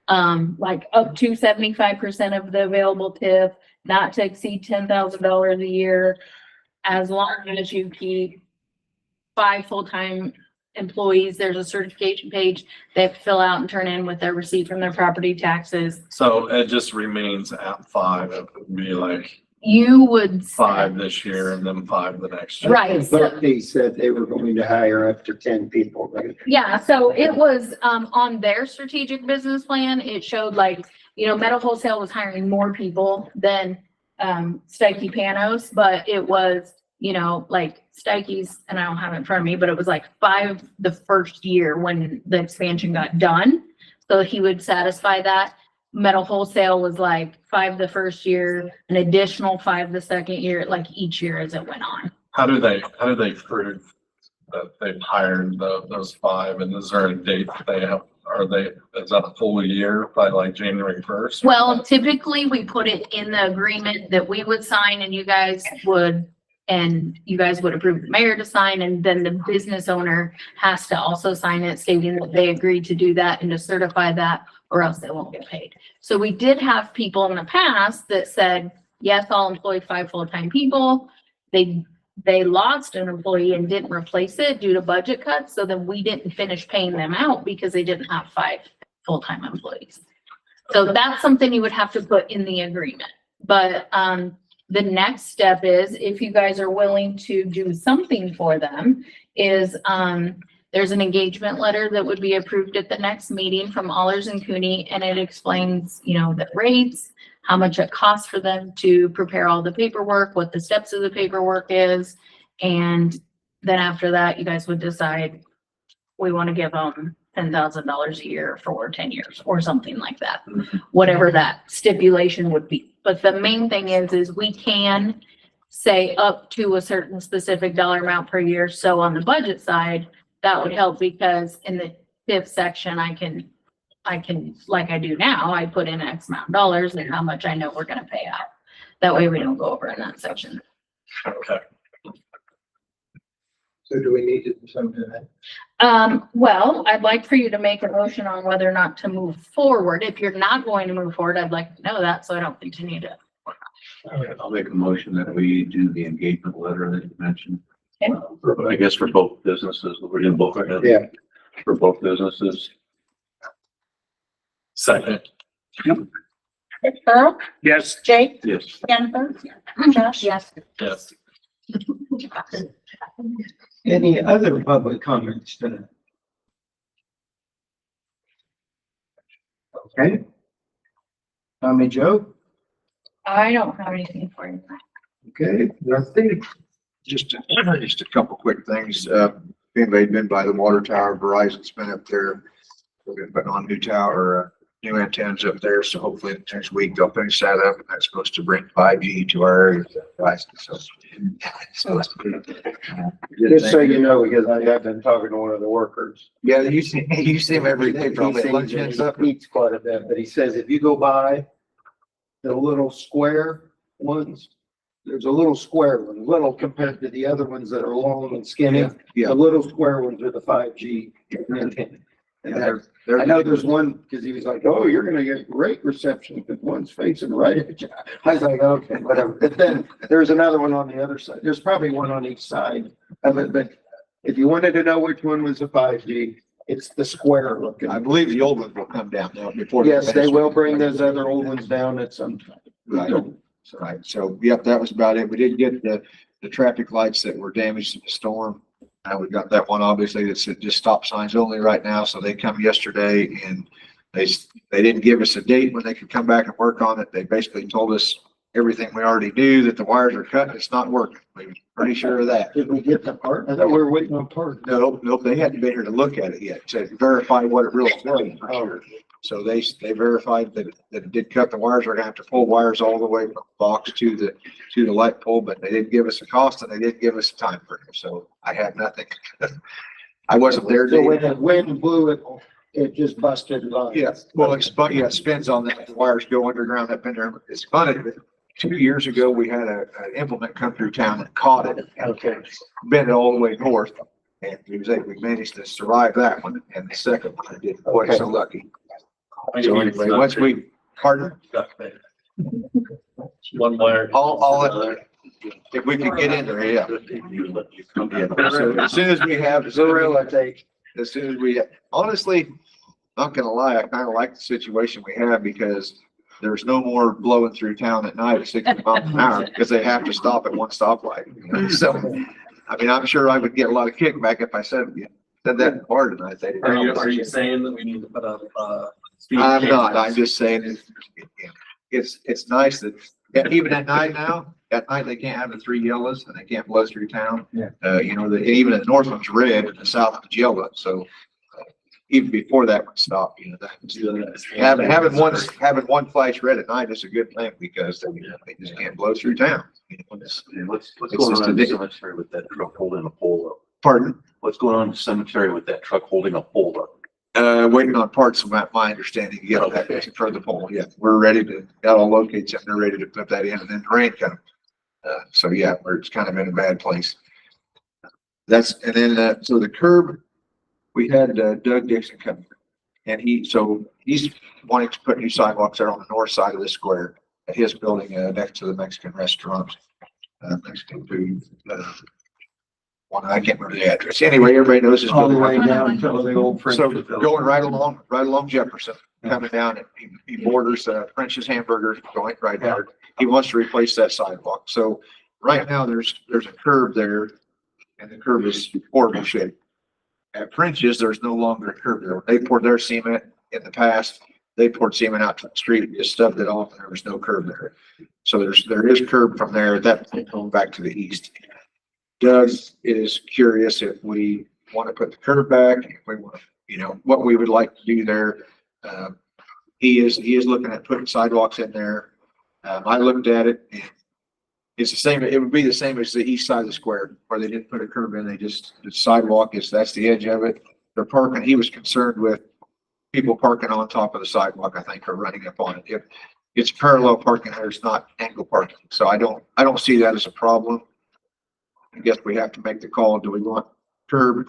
Like up to 75% of the available TIF, not to exceed $10,000 a year, as long as you keep 5 full-time employees. There's a certification page they have to fill out and turn in with their receipt from their property taxes. So it just remains at 5. It would be like You would. 5 this year and then 5 the next year. Right. So, They said they were going to hire up to 10 people, right? yeah, so it was, on their strategic business plan, it showed like, Metal Wholesale was hiring more people than, Stike Panos, but it was, like Stike's, and I don't have it in front of me, but it was like 5 the first year when the expansion got done. So he would satisfy that. Metal Wholesale was like 5 the first year, an additional 5 the second year, like each year as it went on. How do they prove that they've hired those 5? And is there a date that they have? Is that a full year by like January 1st? Well, typically we put it in the agreement that we would sign and you guys would approve the mayor to sign, and then the business owner has to also sign it stating that they agreed to do that and to certify that, or else they won't get paid. So we did have people in the past that said, yes, I'll employ 5 full-time people. They lost an employee and didn't replace it due to budget cuts. So then we didn't finish paying them out because they didn't have 5 full-time employees. So that's something you would have to put in the agreement. But, the next step is, if you guys are willing to do something for them, is, there's an engagement letter that would be approved at the next meeting from Allers and Cooney, and it explains, the rates, how much it costs for them to prepare all the paperwork, what the steps of the paperwork is. And then after that, you guys would decide, we want to give them $10,000 a year for 10 years or something like that, whatever that stipulation would be. But the main thing is we can say up to a certain specific dollar amount per year. So on the budget side, that would help, because in the 5th section, I can, like I do now, I put in X amount of dollars and how much I know we're gonna pay out. That way we don't go over in that section. Okay. So do we need to do something? Well, I'd like for you to make a motion on whether or not to move forward. If you're not going to move forward, I'd like to know that so I don't continue to. I'll make a motion that we do the engagement letter that you mentioned. Okay. I guess for both businesses, we're in both. Yeah. For both businesses. Second. Earl? Yes. Jake? Yes. Jennifer? Josh? Yes. Yes. Any other public comments tonight? Okay. Tommy Joe? I don't have anything for you. Okay, nothing. Just a couple quick things. If anybody's been by the water tower, Verizon's been up there. We're gonna put on new tower, new antennas up there. So hopefully next week they'll finish that up, and that's supposed to bring 5G to our area. So Just so you know, because I have been talking to one of the workers. yeah, you see him every day, probably at lunch and stuff. He eats quite a bit, but he says if you go by the little square ones, there's a little square one, little compared to the other ones that are long and skinny. Yeah. The little square ones are the 5G. Yeah, I know there's one, because he was like, oh, you're gonna get great reception, but one's facing right at you. I was like, okay, whatever. But then there's another one on the other side. There's probably one on each side of it, but if you wanted to know which one was a 5G, it's the square looking. I believe the old ones will come down now before. Yes, they will bring those other old ones down at some time. Right, so, yep, that was about it. We did get the traffic lights that were damaged in the storm. We got that one, obviously, that's just stop signs only right now, so they come yesterday and they didn't give us a date when they could come back and work on it. They basically told us everything we already knew, that the wires are cut and it's not working. We were pretty sure of that. Did we get the part? I thought we were waiting on part. Nope, they hadn't been here to look at it yet, to verify what it really was. Oh. So they verified that it did cut the wires. We're gonna have to pull wires all the way from the box to the light pole, but they didn't give us a cost and they didn't give us a time frame. So I had nothing. I wasn't there. So when the wind blew it It just busted lines. Yes, well, it spins on that, the wires go underground up in there, it's funny, but 2 years ago, we had an implement come through town that caught it. Okay. Bent it all the way north, and we managed to survive that one, and the second one, I didn't quite so lucky. So anyway, once we, pardon? One wire. All, if we could get in there, yeah. So as soon as we have, Gorilla take. as soon as we, honestly, not gonna lie, I kind of like the situation we have because there's no more blowing through town at night at 60 miles an hour because they have to stop at one stoplight. You know? So, I mean, I'm sure I would get a lot of kickback if I said that in the bar tonight. Are you saying that we need to put up, speed I'm not, I'm cameras? just saying it's nice that, even at night now, at night they can't have the 3 yellows and they can't blow through town. Yeah. You know, even the north one's red and the south one's yellow, so even before that would stop, you know, having one flash red at night is a good thing because they just can't blow through town. You know, What's It's going just on in the ridiculous. cemetery with that truck holding a pole up? Pardon? What's going on in the cemetery with that truck holding a pole up? Waiting on parts of my understanding to get that for the pole. Yeah, we're ready to, got all locates and they're ready to put that in and then the rain comes. So yeah, it's kind of in a bad place. And then, so the curb, we had Doug Dixon come and he's wanting to put new sidewalks there on the north side of the square at his building, next to the Mexican restaurant, Mexican food, one, I can't remember the address. Anyway, everybody knows his All the building. way down to the old French. So going right along Jefferson, coming down, he borders French's Hamburgers, going right there. He wants to replace that sidewalk. So right now there's a curb there and the curb is horrible shape. At French's, there's no longer a curb there. They poured their cement in the past. They poured cement out to the street and just stubbed it off and there was no curb there. So there is curb from there, that going back to the east. Doug is curious if we want to put the curb back, if we want, you know, what we would like to do there. He is looking at putting sidewalks in there. I looked at it and it's the same, it would be the same as the east side of the square where they didn't put a curb in, the sidewalk that's the edge of it. They're parking, he was concerned with people parking on top of the sidewalk, I think, or running up on it. If it's parallel parking, there's not angle parking. So I don't see that as a problem. I guess we have to make the call. Do we want curb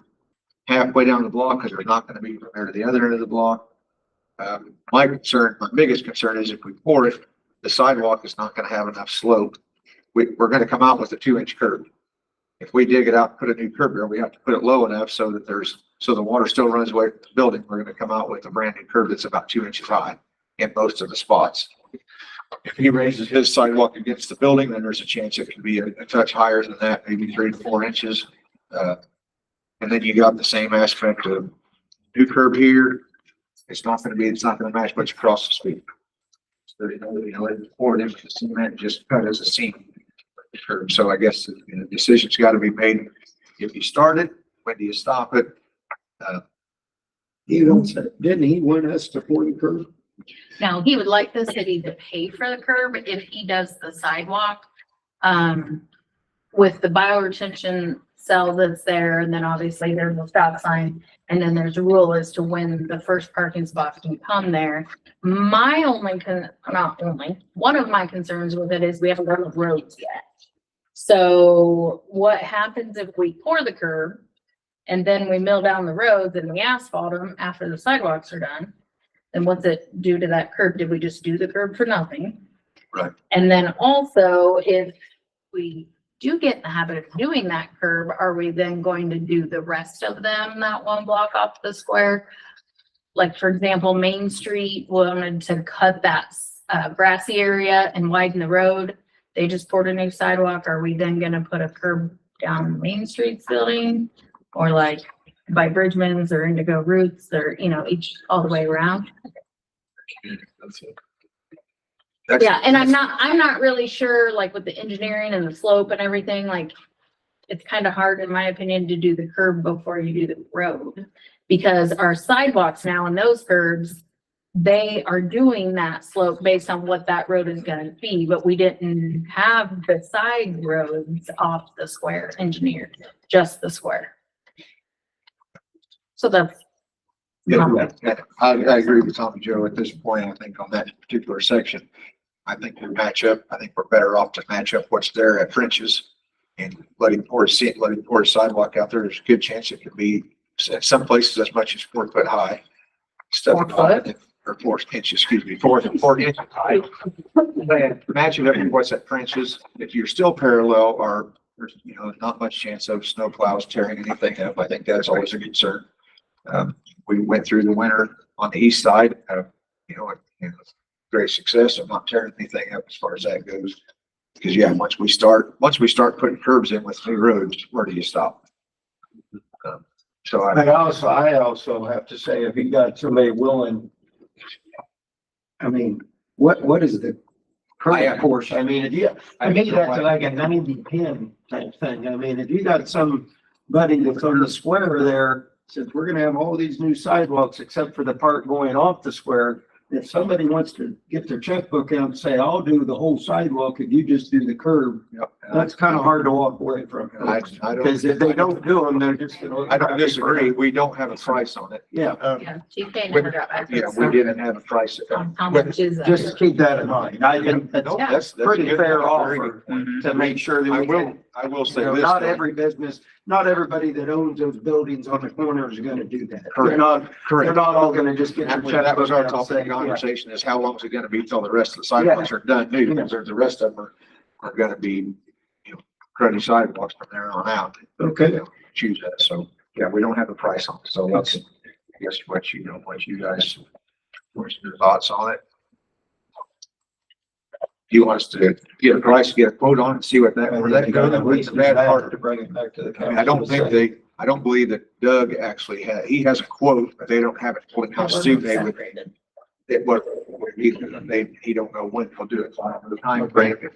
halfway down the block? Because we're not going to be from there to the other end of the block. My biggest concern is if we pour it, the sidewalk is not going to have enough slope. We're going to come out with a 2-inch curb. If we dig it out and put a new curb there, we have to put it low enough so that so the water still runs away from the building. We're going to come out with a brand new curb that's about 2 inches high in most of the spots. If he raises his sidewalk against the building, then there's a chance it could be a touch higher than that, maybe 3 to 4 inches. And then you got the same aspect of new curb here. It's not going to match much across the street. So, you know, pour it into the cement, just cut as a seam. Curb. So I guess the decision's got to be made. If you start it, when do you stop it? Didn't he want us to pour the curb? Now, he would like the city to pay for the curb if he does the sidewalk. With the bioretention cell that's there, and then obviously there's a stop sign, and then there's a rule as to when the first parking spots can come there. One of my concerns with it is we haven't done the roads yet. So what happens if we pour the curb and then we mill down the roads and we asphalt them after the sidewalks are done? Then what's it do to that curb? Did we just do the curb for nothing? Right. And then also, if we do get in the habit of doing that curb, are we then going to do the rest of them, that one block off the square? Like, for example, Main Street wanted to cut that grassy area and widen the road. They just poured a new sidewalk. Are we then gonna put a curb down Main Street's building? Or like by Bridgman's or Indigo Roots, or, you know, each all the way around? Yeah, and I'm not really sure, like with the engineering and the slope and everything, like it's kind of hard, in my opinion, to do the curb before you do the road. Because our sidewalks now and those curbs, they are doing that slope based on what that road is gonna be, but we didn't have the side roads off the square engineered, just the square. So that's Yeah, I agree with Tommy Joe at this point. I think on that particular section, I think we match up. I think we're better off to match up what's there at French's and let him pour a sidewalk out there. There's a good chance it could be, at some places, as much as 4 foot high. Stuff 4 foot? or 4 inches, excuse me, 4 inches high. Match it up with what's at French's. If you're still parallel or there's, not much chance of snow plows tearing anything up. I think that's always a concern. We went through the winter on the east side, great success of not tearing anything up as far as that goes. Because once we start putting curbs in with new roads, where do you stop? I also have to say, if you got somebody willing, I mean, what is the current portion? I mean, I mean, that's like a 90-10 type thing. I mean, if you got somebody that's on the square there, since we're gonna have all these new sidewalks except for the part going off the square, if somebody wants to get their checkbook out and say, I'll do the whole sidewalk and you just do the curb, that's kind of hard to walk away from. Because if they don't do them, they're just. I don't disagree. We don't have a price on it. Yeah. GK never got back to us We didn't have a price. on how much is that? Just keep that in mind. I think No, that's that's pretty a good fair point. offer to make sure that I we will, can. I will say this. Not though. every business, not everybody that owns those buildings on the corner is gonna do that. Correct. They're They're not all gonna just get their That was our checkbook out and topic say, of yeah. conversation is how long is it gonna be till the rest of the sidewalks are done too? Because the rest of them are gonna be, cruddy sidewalks from there on out. Okay. Choose that. So, we don't have a price on it. So that's, I guess what you guys, what's your thoughts on it? Do you want us to get a price, get a quote on it, see what that, where that goes? That's the bad part. To bring it back to the I council. mean, I don't believe that Doug actually he has a quote, but they don't have it fully how soon they would. He don't know when they'll do it. The time frame. If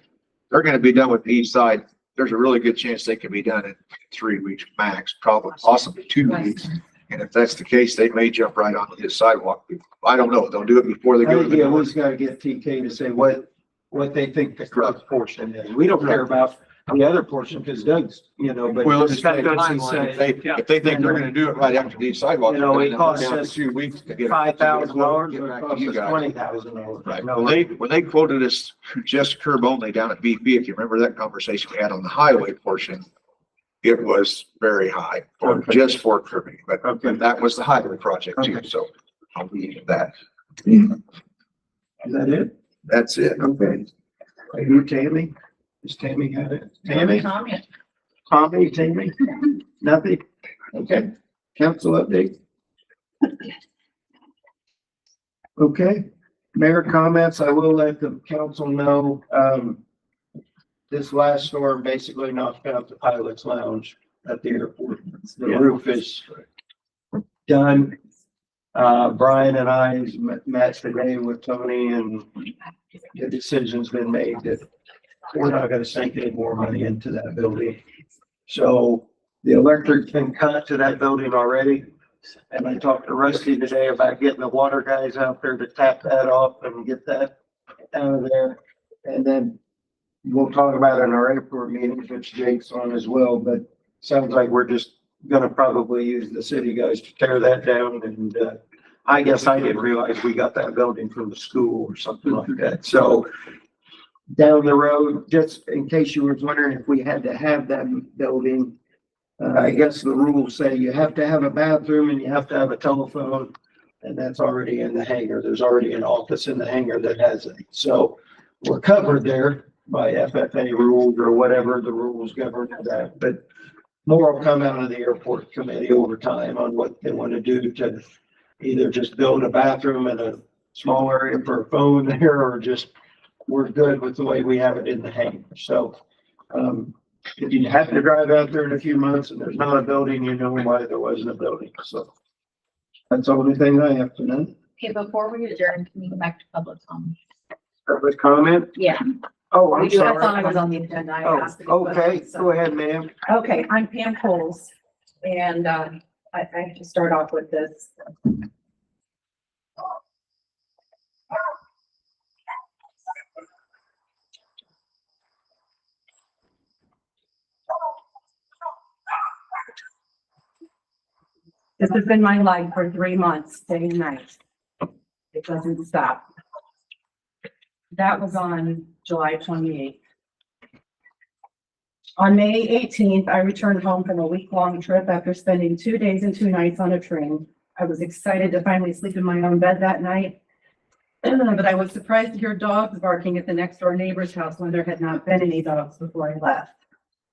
they're gonna be done with the east side, there's a really good chance they can be done in 3 weeks max, probably possibly 2 weeks. And if that's the case, they may jump right onto his sidewalk. I don't know. They'll do it before they I go to think the you door. always gotta get TK to say what they think the correct portion is. We don't care about the other portion because Doug's, but. Well, this it's got a guy timeline. If they think they're gonna do it right after these sidewalks. It costs down to us 2 weeks to get $5,000 get or back it to costs you us guys. $20,000. Right. No, When they quoted us just curb only down at BP, if you remember that conversation we had on the highway portion, it was very high for just for curbing, but that was the highway project too. So I'll leave that. Is that it? That's it. Okay. Are you Tammy? Is Tammy got it? Tammy? Comment. Tommy, Tammy? Nothing? Okay. Council update? Okay. Mayor comments, I will let the council know, this last storm basically knocked out the pilot's lounge at the airport. The roof is done. Brian and I met today with Tony and the decision's been made that we're not gonna sink any more money into that building. So the electric's been cut to that building already. And I talked to Rusty today about getting the water guys out there to tap that off and get that out of there. And then we'll talk about it in our airport meetings, which Jake's on as well, but sounds like we're just gonna probably use the city guys to tear that down. And, I guess I didn't realize we got that building from the school or something like that. So down the road, just in case you were wondering if we had to have that building, I guess the rules say you have to have a bathroom and you have to have a telephone. And that's already in the hangar. There's already an office in the hangar that has it. So we're covered there by FFA rules or whatever the rules govern that. But more will come out of the airport committee over time on what they want to do to either just build a bathroom and a small area for a phone there, or just we're good with the way we have it in the hangar. So, if you have to drive out there in a few months and there's not a building, you know why there wasn't a building. So that's the only thing I have to know. Okay, before we adjourn, can we go back to public comment? Public comment? Yeah. Oh, I'm I thought sorry. I was on the agenda. I Oh, asked. okay. Go ahead, ma'am. Okay, I'm Pam Coles, and, I have to start off with this. This has been my life for 3 months, day and night. It doesn't stop. That was on July 28th. On May 18th, I returned home from a week-long trip after spending 2 days and 2 nights on a train. I was excited to finally sleep in my own bed that night, but I was surprised to hear dogs barking at the next door neighbor's house when there had not been any dogs before I left.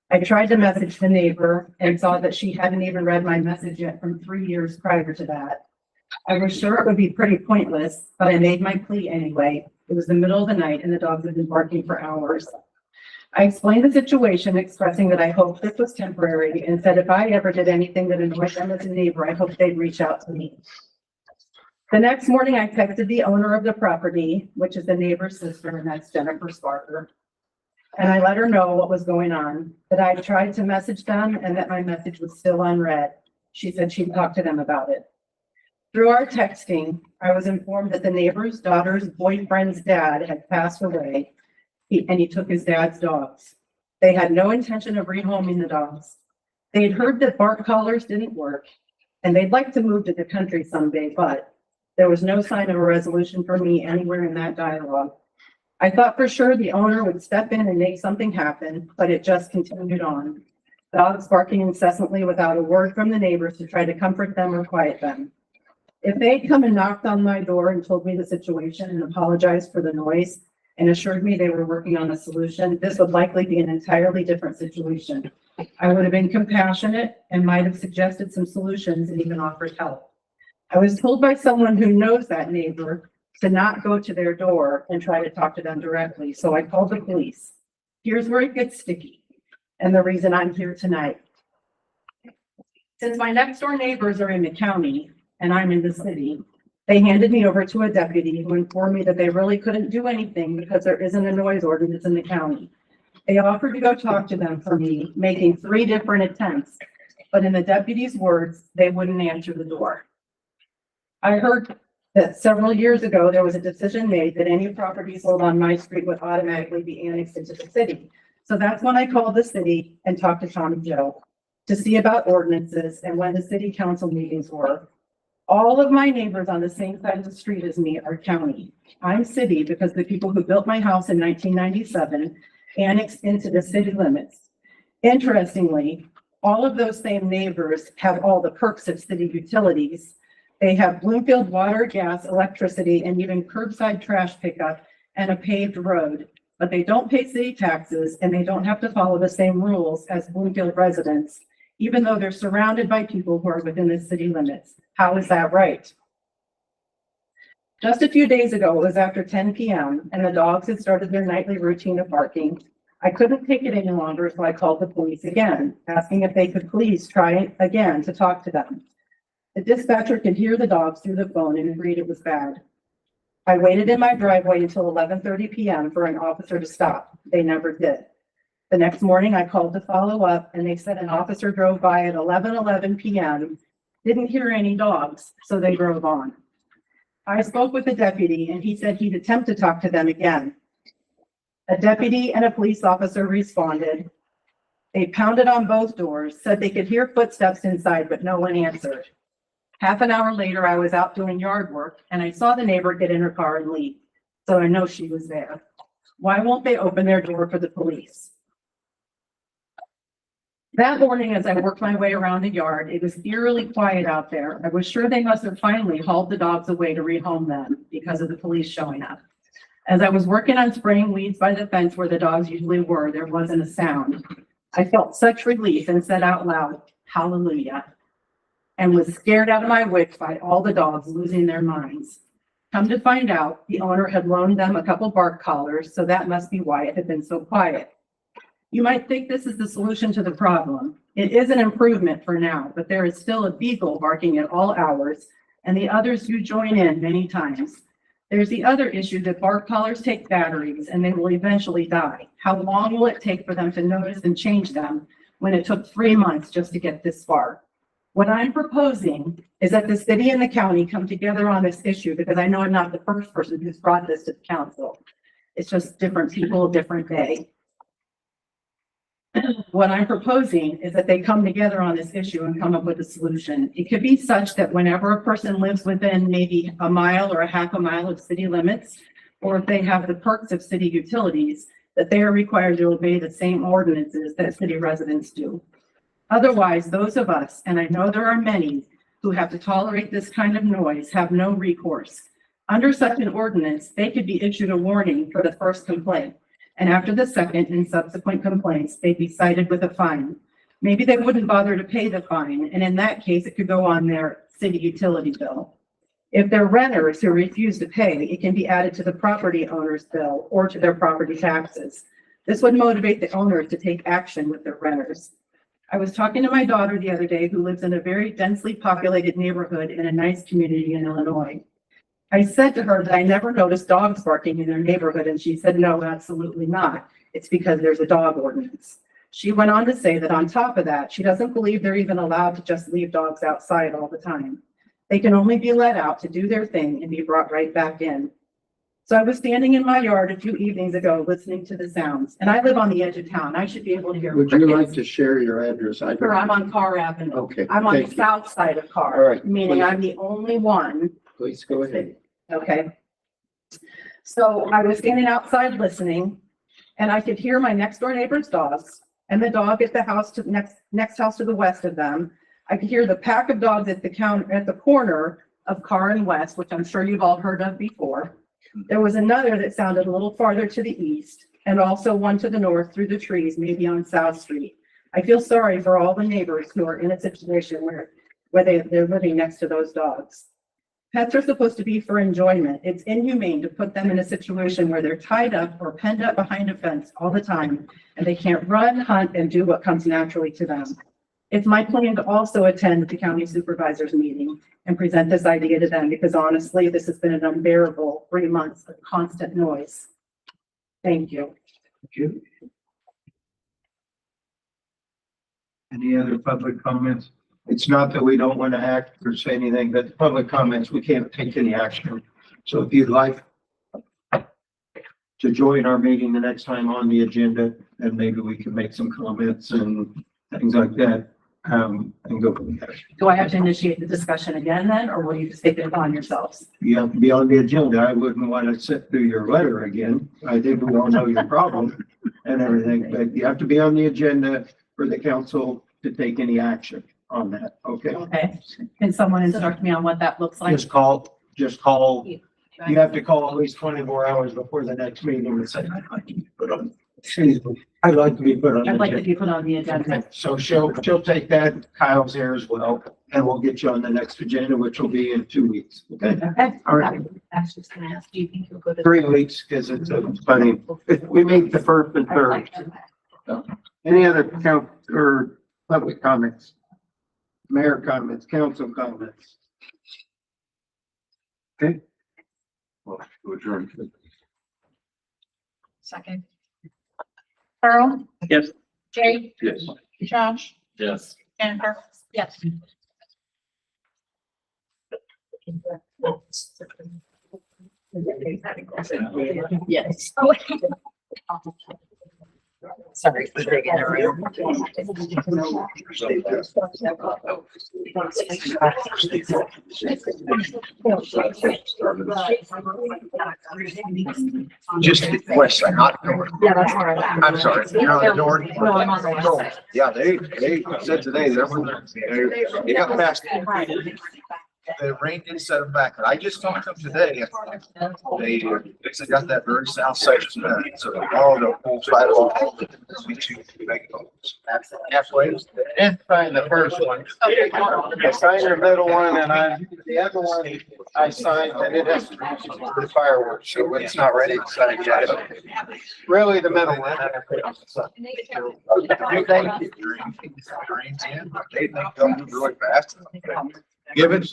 I tried to message the neighbor and saw that she hadn't even read my message yet from 3 years prior to that. I was sure it would be pretty pointless, but I made my plea anyway. It was the middle of the night and the dogs had been barking for hours. I explained the situation, expressing that I hoped this was temporary and said if I ever did anything that annoyed them as a neighbor, I hoped they'd reach out to me. The next morning, I texted the owner of the property, which is the neighbor's sister, and that's Jennifer Sparker. And I let her know what was going on, that I tried to message them and that my message was still unread. She said she'd talk to them about it. Through our texting, I was informed that the neighbor's daughter's boyfriend's dad had passed away, and he took his dad's dogs. They had no intention of rehoming the dogs. They had heard that bark collars didn't work, and they'd like to move to the country someday, but there was no sign of a resolution for me anywhere in that dialogue. I thought for sure the owner would step in and make something happen, but it just continued on. Dogs barking incessantly without a word from the neighbors to try to comfort them or quiet them. If they'd come and knocked on my door and told me the situation and apologized for the noise and assured me they were working on a solution, this would likely be an entirely different situation. I would have been compassionate and might have suggested some solutions and even offered help. I was told by someone who knows that neighbor to not go to their door and try to talk to them directly, so I called the police. Here's where it gets sticky, and the reason I'm here tonight. Since my next door neighbors are in the county and I'm in the city, they handed me over to a deputy who informed me that they really couldn't do anything because there isn't a noise ordinance in the county. They offered to go talk to them for me, making 3 different attempts, but in the deputy's words, they wouldn't answer the door. I heard that several years ago, there was a decision made that any property sold on my street would automatically be annexed into the city. So that's when I called the city and talked to Tommy Joe to see about ordinances and when the city council meetings were. All of my neighbors on the same side of the street as me are county. I'm city because the people who built my house in 1997 annexed into the city limits. Interestingly, all of those same neighbors have all the perks of city utilities. They have Bloomfield water, gas, electricity, and even curbside trash pickup and a paved road, but they don't pay city taxes and they don't have to follow the same rules as Bloomfield residents, even though they're surrounded by people who are within the city limits. How is that right? Just a few days ago, it was after 10 p.m. and the dogs had started their nightly routine of barking. I couldn't take it any longer, so I called the police again, asking if they could please try again to talk to them. The dispatcher could hear the dogs through the phone and agreed it was bad. I waited in my driveway until 11:30 p.m. for an officer to stop. They never did. The next morning, I called to follow up and they said an officer drove by at 11:11 p.m., didn't hear any dogs, so they drove on. I spoke with the deputy and he said he'd attempt to talk to them again. A deputy and a police officer responded. They pounded on both doors, said they could hear footsteps inside, but no one answered. Half an hour later, I was out doing yard work and I saw the neighbor get in her car and leave. So I know she was there. Why won't they open their door for the police? That morning, as I worked my way around the yard, it was eerily quiet out there. I was sure they must have finally hauled the dogs away to rehome them because of the police showing up. As I was working on spraying weeds by the fence where the dogs usually were, there wasn't a sound. I felt such relief and said out loud, "Hallelujah," and was scared out of my wits by all the dogs losing their minds. Come to find out, the owner had loaned them a couple bark collars, so that must be why it had been so quiet. You might think this is the solution to the problem. It is an improvement for now, but there is still a beagle barking at all hours, and the others do join in many times. There's the other issue that bark collars take batteries and they will eventually die. How long will it take for them to notice and change them when it took 3 months just to get this far? What I'm proposing is that the city and the county come together on this issue because I know I'm not the first person who's brought this to the council. It's just different people, different day. what I'm proposing is that they come together on this issue and come up with a solution. It could be such that whenever a person lives within maybe a mile or a half a mile of city limits, or if they have the perks of city utilities, that they are required to obey the same ordinances that city residents do. Otherwise, those of us, and I know there are many, who have to tolerate this kind of noise have no recourse. Under such an ordinance, they could be issued a warning for the first complaint, and after the second and subsequent complaints, they'd be cited with a fine. Maybe they wouldn't bother to pay the fine, and in that case, it could go on their city utility bill. If they're renters who refuse to pay, it can be added to the property owner's bill or to their property taxes. This would motivate the owners to take action with their renters. I was talking to my daughter the other day, who lives in a very densely populated neighborhood in a nice community in Illinois. I said to her that I never noticed dogs barking in their neighborhood, and she said, no, absolutely not. It's because there's a dog ordinance. She went on to say that on top of that, she doesn't believe they're even allowed to just leave dogs outside all the time. They can only be let out to do their thing and be brought right back in. So I was standing in my yard a few evenings ago listening to the sounds, and I live on the edge of town. I should be able to hear. Would you crickets. like to share your address? Sure, I'm on Carr Avenue. Okay. I'm on the thank you. south side of All Carr, right, meaning please. I'm the only one. Please go ahead. Okay. So I was standing outside listening, and I could hear my next door neighbor's dogs and the dog at the house to next house to the west of them. I could hear the pack of dogs at the corner of Carr and West, which I'm sure you've all heard of before. There was another that sounded a little farther to the east, and also one to the north through the trees, maybe on South Street. I feel sorry for all the neighbors who are in a situation where they're living next to those dogs. Pets are supposed to be for enjoyment. It's inhumane to put them in a situation where they're tied up or penned up behind a fence all the time, and they can't run, hunt, and do what comes naturally to them. It's my plan to also attend the county supervisors meeting and present this idea to them, because honestly, this has been an unbearable 3 months of constant noise. Thank you. Thank you. Any other public comments? It's not that we don't want to act or say anything, but the public comments, we can't take any action. So if you'd like to join our meeting the next time on the agenda, and maybe we can make some comments and things like that, and go from there. Do I have to initiate the discussion again then, or will you just take it upon yourselves? You have to be on the agenda. I wouldn't want to sit through your letter again. I think we all know your problem and everything, but you have to be on the agenda for the council to take any action on that, okay? Okay. Can someone instruct me on what that looks like? Just call. You have to call at least 24 hours before the next meeting and say, I'd like to be put on. I'd like to be put on. I'd the like to agenda. be put on the agenda. So she'll take that. Kyle's here as well, and we'll get you on the next agenda, which will be in 2 weeks, okay? Okay. All right. I was just gonna ask, do you think you'll go to? 3 weeks, because it's funny. We meet the first and third. Any other count or public comments? Mayor comments, council comments? Okay. Well, to adjourn. Second. Earl, Yes. Jay, Yes. Josh, Yes. Jennifer. Yes. Yes. Sorry for digging around. Just west side, not north. Yeah, that's where I'm at. I'm sorry, you're on the north. No, I'm on the west side. Yeah, they said today that they got past the rain did set them back. I just talked to them today. They got that very south section done. So tomorrow they'll pull sidewalk. Halfway. And sign the first one. I signed the middle one and the other one I signed and it has to be the fireworks. So it's not ready to sign yet. Really the middle one. Thank you. They think they'll move really fast. Give it,